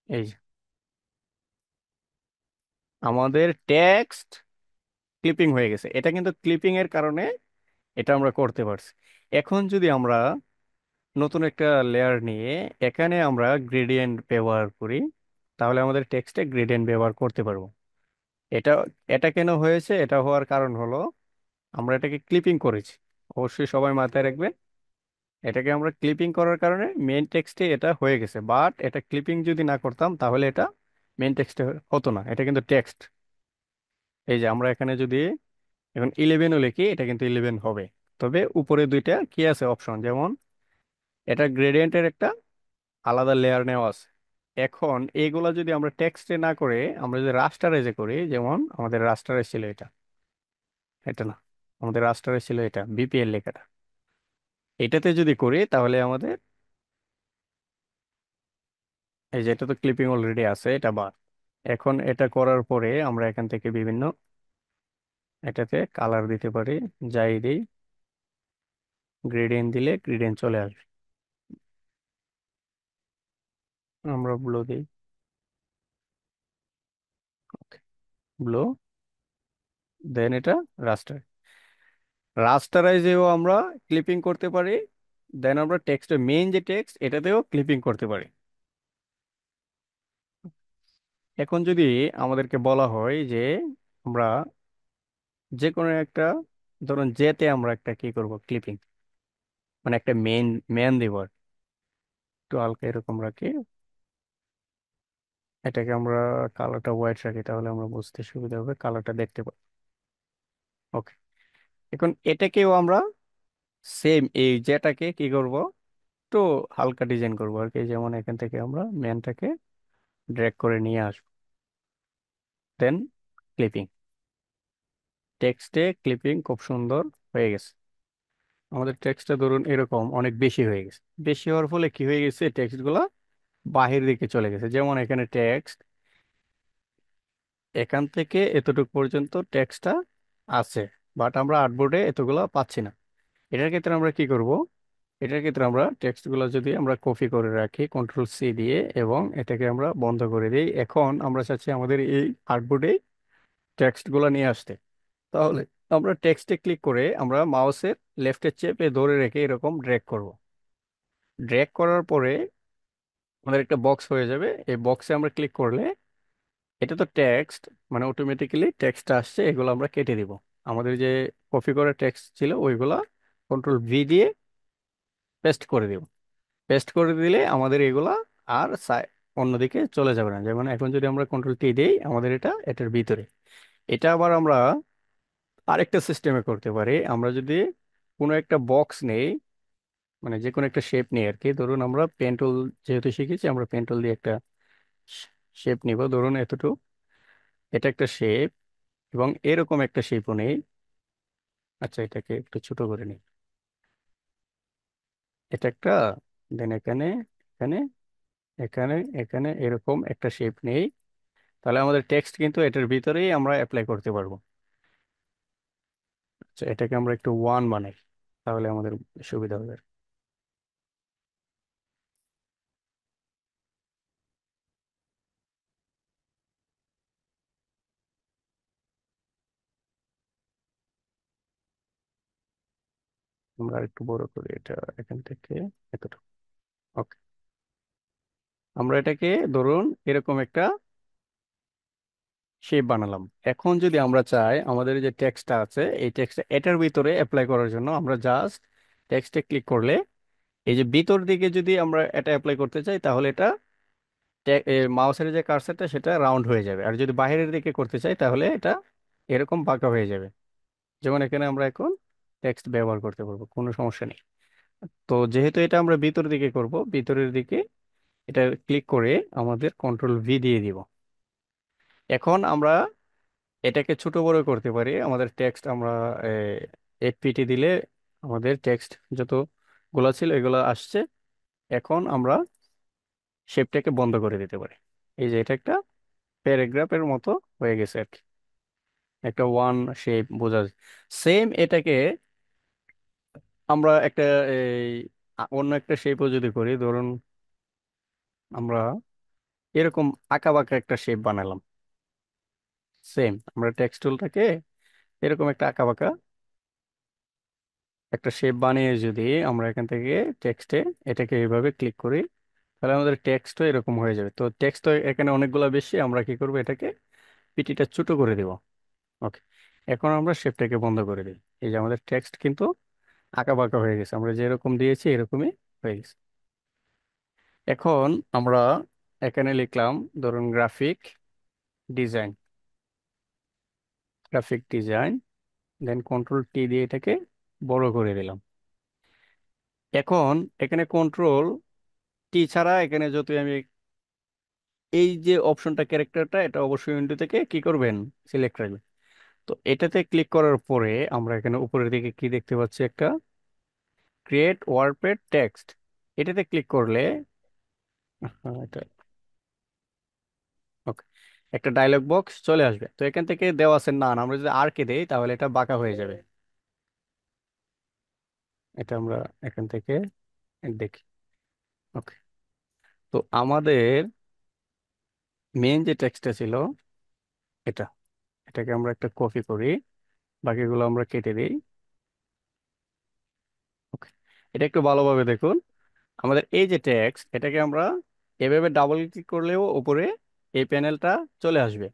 এই যে আমাদের টেক্সট ক্লিপিং হয়ে গেছে, এটা কিন্তু ক্লিপিং এর কারণে এটা আমরা করতে পারছি। এখন যদি আমরা নতুন একটা লেয়ার নিয়ে এখানে আমরা গ্রেডিয়েন্ট ব্যবহার করি, তাহলে আমাদের টেক্সটে গ্রেডিয়েন্ট ব্যবহার করতে পারবো। এটা এটা কেন হয়েছে, এটা হওয়ার কারণ হলো আমরা এটাকে ক্লিপিং করেছি। অবশ্যই সবাই মাথায় রাখবেন, এটাকে আমরা ক্লিপিং করার কারণে মেইন টেক্সটে এটা হয়ে গেছে, বাট এটা ক্লিপিং যদি না করতাম তাহলে এটা মেইন টেক্সটে হতো না, এটা কিন্তু টেক্সট। এই যে আমরা এখানে যদি এখন 11ও লিখি, এটা কিন্তু 11 হবে। তবে উপরে দুইটা কি আছে অপশন, যেমন এটা গ্রেডিয়েন্টের একটা আলাদা লেয়ার নেওয়া আছে। এখন এইগুলা যদি আমরা টেক্সটে না করে আমরা যদি রাস্টারাইজে করি, যেমন আমাদের রাস্টারাইজ ছিল এটা, এটা না, আমাদের রাস্টারাইজ ছিল এটা বিপিএল লেখাটা, এটাতে যদি করি তাহলে আমাদের এই যে এটা তো ক্লিপিং অলরেডি আছে, এটা বাদ। এখন এটা করার পরে আমরা এখান থেকে বিভিন্ন এটাতে কালার দিতে পারি, যাই দিই, গ্রেডিয়েন্ট দিলে গ্রেডিয়েন্ট চলে আসবে। আমরা ব্লু দিই, ব্লু, দেন এটা রাস্টার, রাস্টারাইজেও আমরা ক্লিপিং করতে পারি, দেন আমরা টেক্সটের মেইন যে টেক্সট এটাতেও ক্লিপিং করতে পারি। এখন যদি আমাদেরকে বলা হয় যে আমরা যে কোনো একটা, ধরুন যেতে আমরা একটা কি করব ক্লিপিং, মানে একটা মেইন মেন দিব আর কি। একটু হালকা এরকম রাখি, এটাকে আমরা কালারটা হোয়াইট রাখি, তাহলে আমরা বুঝতে সুবিধা হবে, কালারটা দেখতে পাই। ওকে, এখন এটাকেও আমরা সেম এই যেটাকে কি করব, একটু হালকা ডিজাইন করবো আর কি, যেমন এখান থেকে আমরা মেনটাকে ড্র্যাগ করে নিয়ে আসবো, দেন ক্লিপিং, টেক্সটে ক্লিপিং খুব সুন্দর হয়ে গেছে। আমাদের টেক্সটটা ধরুন এরকম অনেক বেশি হয়ে গেছে, বেশি হওয়ার ফলে কি হয়ে গেছে, টেক্সট গুলা বাহির দিকে চলে গেছে। যেমন এখানে টেক্সট এখান থেকে এতটুকু পর্যন্ত টেক্সটটা আছে, বাট আমরা আর্টবোর্ডে এতগুলা পাচ্ছি না। এটার ক্ষেত্রে আমরা কি করব, এটার ক্ষেত্রে আমরা টেক্সট গুলো যদি আমরা কপি করে রাখি কন্ট্রোল সি দিয়ে, এবং এটাকে আমরা বন্ধ করে দিই, এখন আমরা চাচ্ছি আমাদের এই আর্টবোর্ডে টেক্সট গুলো নিয়ে আসতে। তাহলে আমরা টেক্সটে ক্লিক করে আমরা মাউসের লেফটের চেপে ধরে রেখে এরকম ড্র্যাগ করব। ড্র্যাগ করার পরে আমাদের একটা বক্স হয়ে যাবে, এই বক্সে আমরা ক্লিক করলে এটা তো টেক্সট, মানে অটোমেটিক্যালি টেক্সট আসছে, এগুলো আমরা কেটে দিব। আমাদের যে কপি করা টেক্সট ছিল ওইগুলা কন্ট্রোল ভি দিয়ে পেস্ট করে দিব। পেস্ট করে দিলে আমাদের এগুলা আর অন্যদিকে চলে যাবে না। যেমন এখন যদি আমরা কন্ট্রোল টি দিই, আমাদের এটা এটার ভিতরে। এটা আবার আমরা আরেকটা সিস্টেমে করতে পারি, আমরা যদি কোনো একটা বক্স নেই, মানে যে কোনো একটা শেপ নেই আর কি, ধরুন আমরা পেন টুল যেহেতু শিখেছি, আমরা পেন টুল দিয়ে একটা শেপ নিব, ধরুন এতটুকু, এটা একটা শেপ, এবং এরকম একটা শেপও নেই। আচ্ছা, এটাকে একটু ছোট করে নিই, এটা একটা, দেন এখানে, এখানে, এখানে, এখানে এরকম একটা শেপ নেই, তাহলে আমাদের টেক্সট কিন্তু এটার ভিতরেই আমরা অ্যাপ্লাই করতে পারবো। আচ্ছা, এটাকে আমরা একটু ওয়ান বানাই, তাহলে আমাদের সুবিধা হবে। আমরা একটু বড় করি এটা, এখান থেকে এতটুকু। ওকে, আমরা এটাকে ধরুন এরকম একটা শেপ বানালাম। এখন যদি আমরা চাই আমাদের যে টেক্সটটা আছে এই টেক্সটটা এটার ভিতরে অ্যাপ্লাই করার জন্য, আমরা জাস্ট টেক্সটে ক্লিক করলে এই যে ভিতর দিকে যদি আমরা এটা অ্যাপ্লাই করতে চাই, তাহলে এটা মাউসের যে কার্সারটা সেটা রাউন্ড হয়ে যাবে, আর যদি বাইরের দিকে করতে চাই তাহলে এটা এরকম বাঁকা হয়ে যাবে। যেমন এখানে আমরা এখন টেক্সট ব্যবহার করতে পারবো, কোনো সমস্যা নেই। তো যেহেতু এটা আমরা ভিতর দিকে করব, ভিতরের দিকে এটা ক্লিক করে আমাদের কন্ট্রোল ভি দিয়ে দিব। এখন আমরা এটাকে ছোট বড় করতে পারি, আমাদের টেক্সট আমরা এফপিটি দিলে আমাদের টেক্সট যত গুলা ছিল এগুলো আসছে। এখন আমরা শেপটাকে বন্ধ করে দিতে পারি, এই যে এটা একটা প্যারাগ্রাফের মতো হয়ে গেছে আর কি, একটা ওয়ান শেপ বোঝা যায়। সেম এটাকে আমরা একটা এই অন্য একটা শেপও যদি করি, ধরুন আমরা এরকম আঁকা বাঁকা একটা শেপ বানালাম, সেম আমরা টেক্সট টুলটাকে এরকম একটা আঁকা বাঁকা একটা শেপ বানিয়ে যদি আমরা এখান থেকে টেক্সটে এটাকে এইভাবে ক্লিক করি, তাহলে আমাদের টেক্সটও এরকম হয়ে যাবে। তো টেক্সট তো এখানে অনেকগুলো বেশি, আমরা কি করব, এটাকে পিটিটা ছোট করে দিব। ওকে, এখন আমরা শেপটাকে বন্ধ করে দিই, এই যে আমাদের টেক্সট কিন্তু আঁকা বাঁকা হয়ে গেছে, আমরা যেরকম দিয়েছি এরকমই হয়ে গেছে। এখন আমরা এখানে লিখলাম, ধরুন ডিজাইন গ্রাফিক ডিজাইন, দেন কন্ট্রোল T দিয়ে এটাকে বড় করে দিলাম। এখন এখানে কন্ট্রোল T ছাড়া এখানে যতই আমি এই যে অপশনটা ক্যারেক্টারটা, এটা অবশ্যই উইন্ডো থেকে কি করবেন, সিলেক্ট রাখবেন। তো এটাতে ক্লিক করার পরে আমরা এখানে উপরের দিকে কি দেখতে পাচ্ছি, একটা ক্রিয়েট ওয়ার্ডপ্যাড টেক্সট। এটাতে ক্লিক করলে এটা ওকে, একটা ডায়লগ বক্স চলে আসবে। তো এখান থেকে দেওয়া আছে নান, আমরা যদি আর কে দেই তাহলে এটা বাঁকা হয়ে যাবে। এটা আমরা এখান থেকে দেখি। ওকে, তো আমাদের মেইন যে টেক্সটটা ছিল এটা, এটাকে আমরা একটা কপি করি, বাকিগুলো আমরা কেটে দিই। ওকে, এটা একটু ভালোভাবে দেখুন। আমাদের এই যে টেক্সট, এটাকে আমরা এভাবে ডাবল ক্লিক করলেও উপরে এই প্যানেলটা চলে আসবে।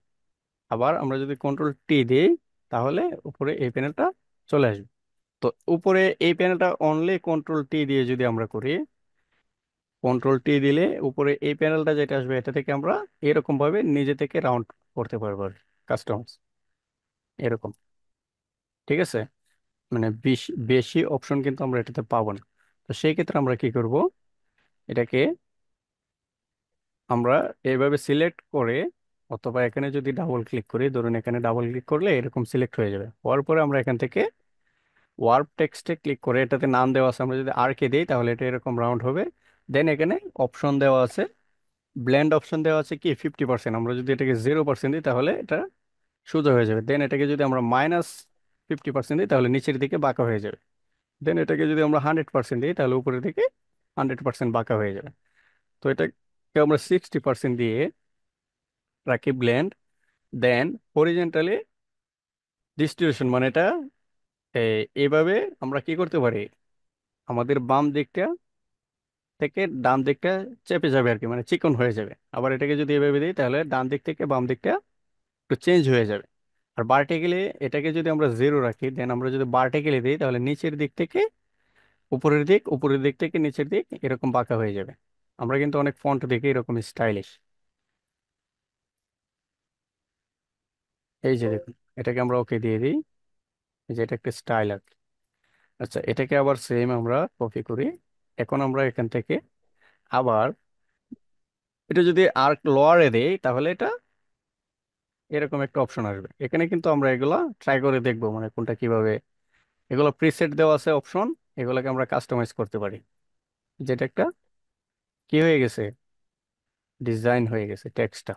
আবার আমরা যদি কন্ট্রোল T দিই তাহলে উপরে এই প্যানেলটা চলে আসবে। তো উপরে এই প্যানেলটা অনলি কন্ট্রোল T দিয়ে যদি আমরা করি, কন্ট্রোল T দিলে উপরে এই প্যানেলটা যেটা আসবে এটা থেকে আমরা এরকম ভাবে নিজে থেকে রাউন্ড করতে পারবো আর কাস্টমাইজ এরকম। ঠিক আছে, মানে বেশি বেশি অপশন কিন্তু আমরা এটাতে পাবো না। তো সেই ক্ষেত্রে আমরা কি করব, এটাকে আমরা এইভাবে সিলেক্ট করে, অথবা এখানে যদি ডাবল ক্লিক করি, ধরুন এখানে ডাবল ক্লিক করলে এরকম সিলেক্ট হয়ে যাবে। হওয়ার পরে আমরা এখান থেকে ওয়ার্প টেক্সটে ক্লিক করে, এটাতে নাম দেওয়া আছে, আমরা যদি আর কে দিই তাহলে এটা এরকম রাউন্ড হবে। দেন এখানে অপশন দেওয়া আছে, ব্লেন্ড অপশন দেওয়া আছে কি 50%, আমরা যদি এটাকে 0% দিই তাহলে এটা সোজা হয়ে যাবে। দেন এটাকে যদি আমরা -50% দিই তাহলে নিচের দিকে বাঁকা হয়ে যাবে। দেন এটাকে যদি আমরা 100% দিই তাহলে উপরের দিকে 100% বাঁকা হয়ে যাবে। তো এটাকে আমরা 60% দিয়ে রাখি ব্লেন্ড। দেন হরিজেন্টালি ডিস্ট্রিবিউশন, মানে এটা এইভাবে আমরা কি করতে পারি, আমাদের বাম দিকটা থেকে ডান দিকটা চেপে যাবে আর কি, মানে চিকন হয়ে যাবে। আবার এটাকে যদি এভাবে দিই তাহলে ডান দিক থেকে বাম দিকটা একটু চেঞ্জ হয়ে যাবে। আর ভার্টিক্যালি এটাকে যদি আমরা 0 রাখি, দেন আমরা যদি ভার্টিক্যালি দিই তাহলে নিচের দিক থেকে উপরের দিক, উপরের দিক থেকে নিচের দিক এরকম বাঁকা হয়ে যাবে। আমরা কিন্তু অনেক ফন্ট দেখি এরকম স্টাইলিশ। এই যে দেখুন, এটাকে আমরা ওকে দিয়ে দিই, এই যে এটা একটা স্টাইল আর কি। আচ্ছা, এটাকে আবার সেম আমরা কপি করি। এখন আমরা এখান থেকে আবার এটা যদি আর লোয়ারে দেই তাহলে এটা এরকম একটা অপশন আসবে। এখানে কিন্তু আমরা এগুলা ট্রাই করে দেখবো, মানে কোনটা কিভাবে, এগুলো প্রিসেট দেওয়া আছে অপশন, এগুলোকে আমরা কাস্টমাইজ করতে পারি। যেটা একটা কি হয়ে গেছে, ডিজাইন হয়ে গেছে টেক্সটটা।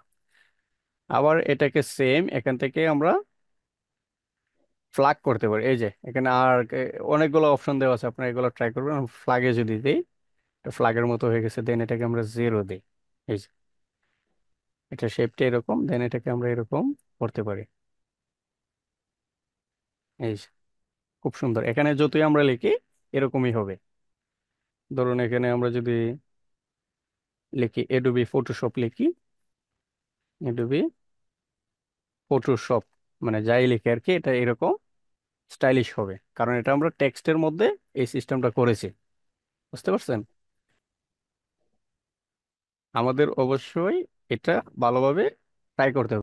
আবার এটাকে সেম এখান থেকে আমরা ফ্ল্যাগ করতে পারি। এই যে এখানে আর অনেকগুলো অপশন দেওয়া আছে, আপনারা এগুলো ট্রাই করবেন। ফ্ল্যাগে যদি দিই, ফ্ল্যাগের মতো হয়ে গেছে। দেন এটাকে আমরা 0 দিই, এই যে এটা শেপটা এরকম। দেন এটাকে আমরা এরকম করতে পারি, এই যে খুব সুন্দর। এখানে যতই আমরা লিখি এরকমই হবে। ধরুন এখানে আমরা যদি লিখি এডোবি ফটোশপ, লিখি এডোবি ফটোশপ, মানে যাই লিখে আর কি এটা এরকম স্টাইলিশ হবে, কারণ এটা আমরা টেক্সটের মধ্যে এই সিস্টেমটা করেছি। বুঝতে পারছেন? আমাদের অবশ্যই এটা ভালোভাবে ট্রাই করতে হবে।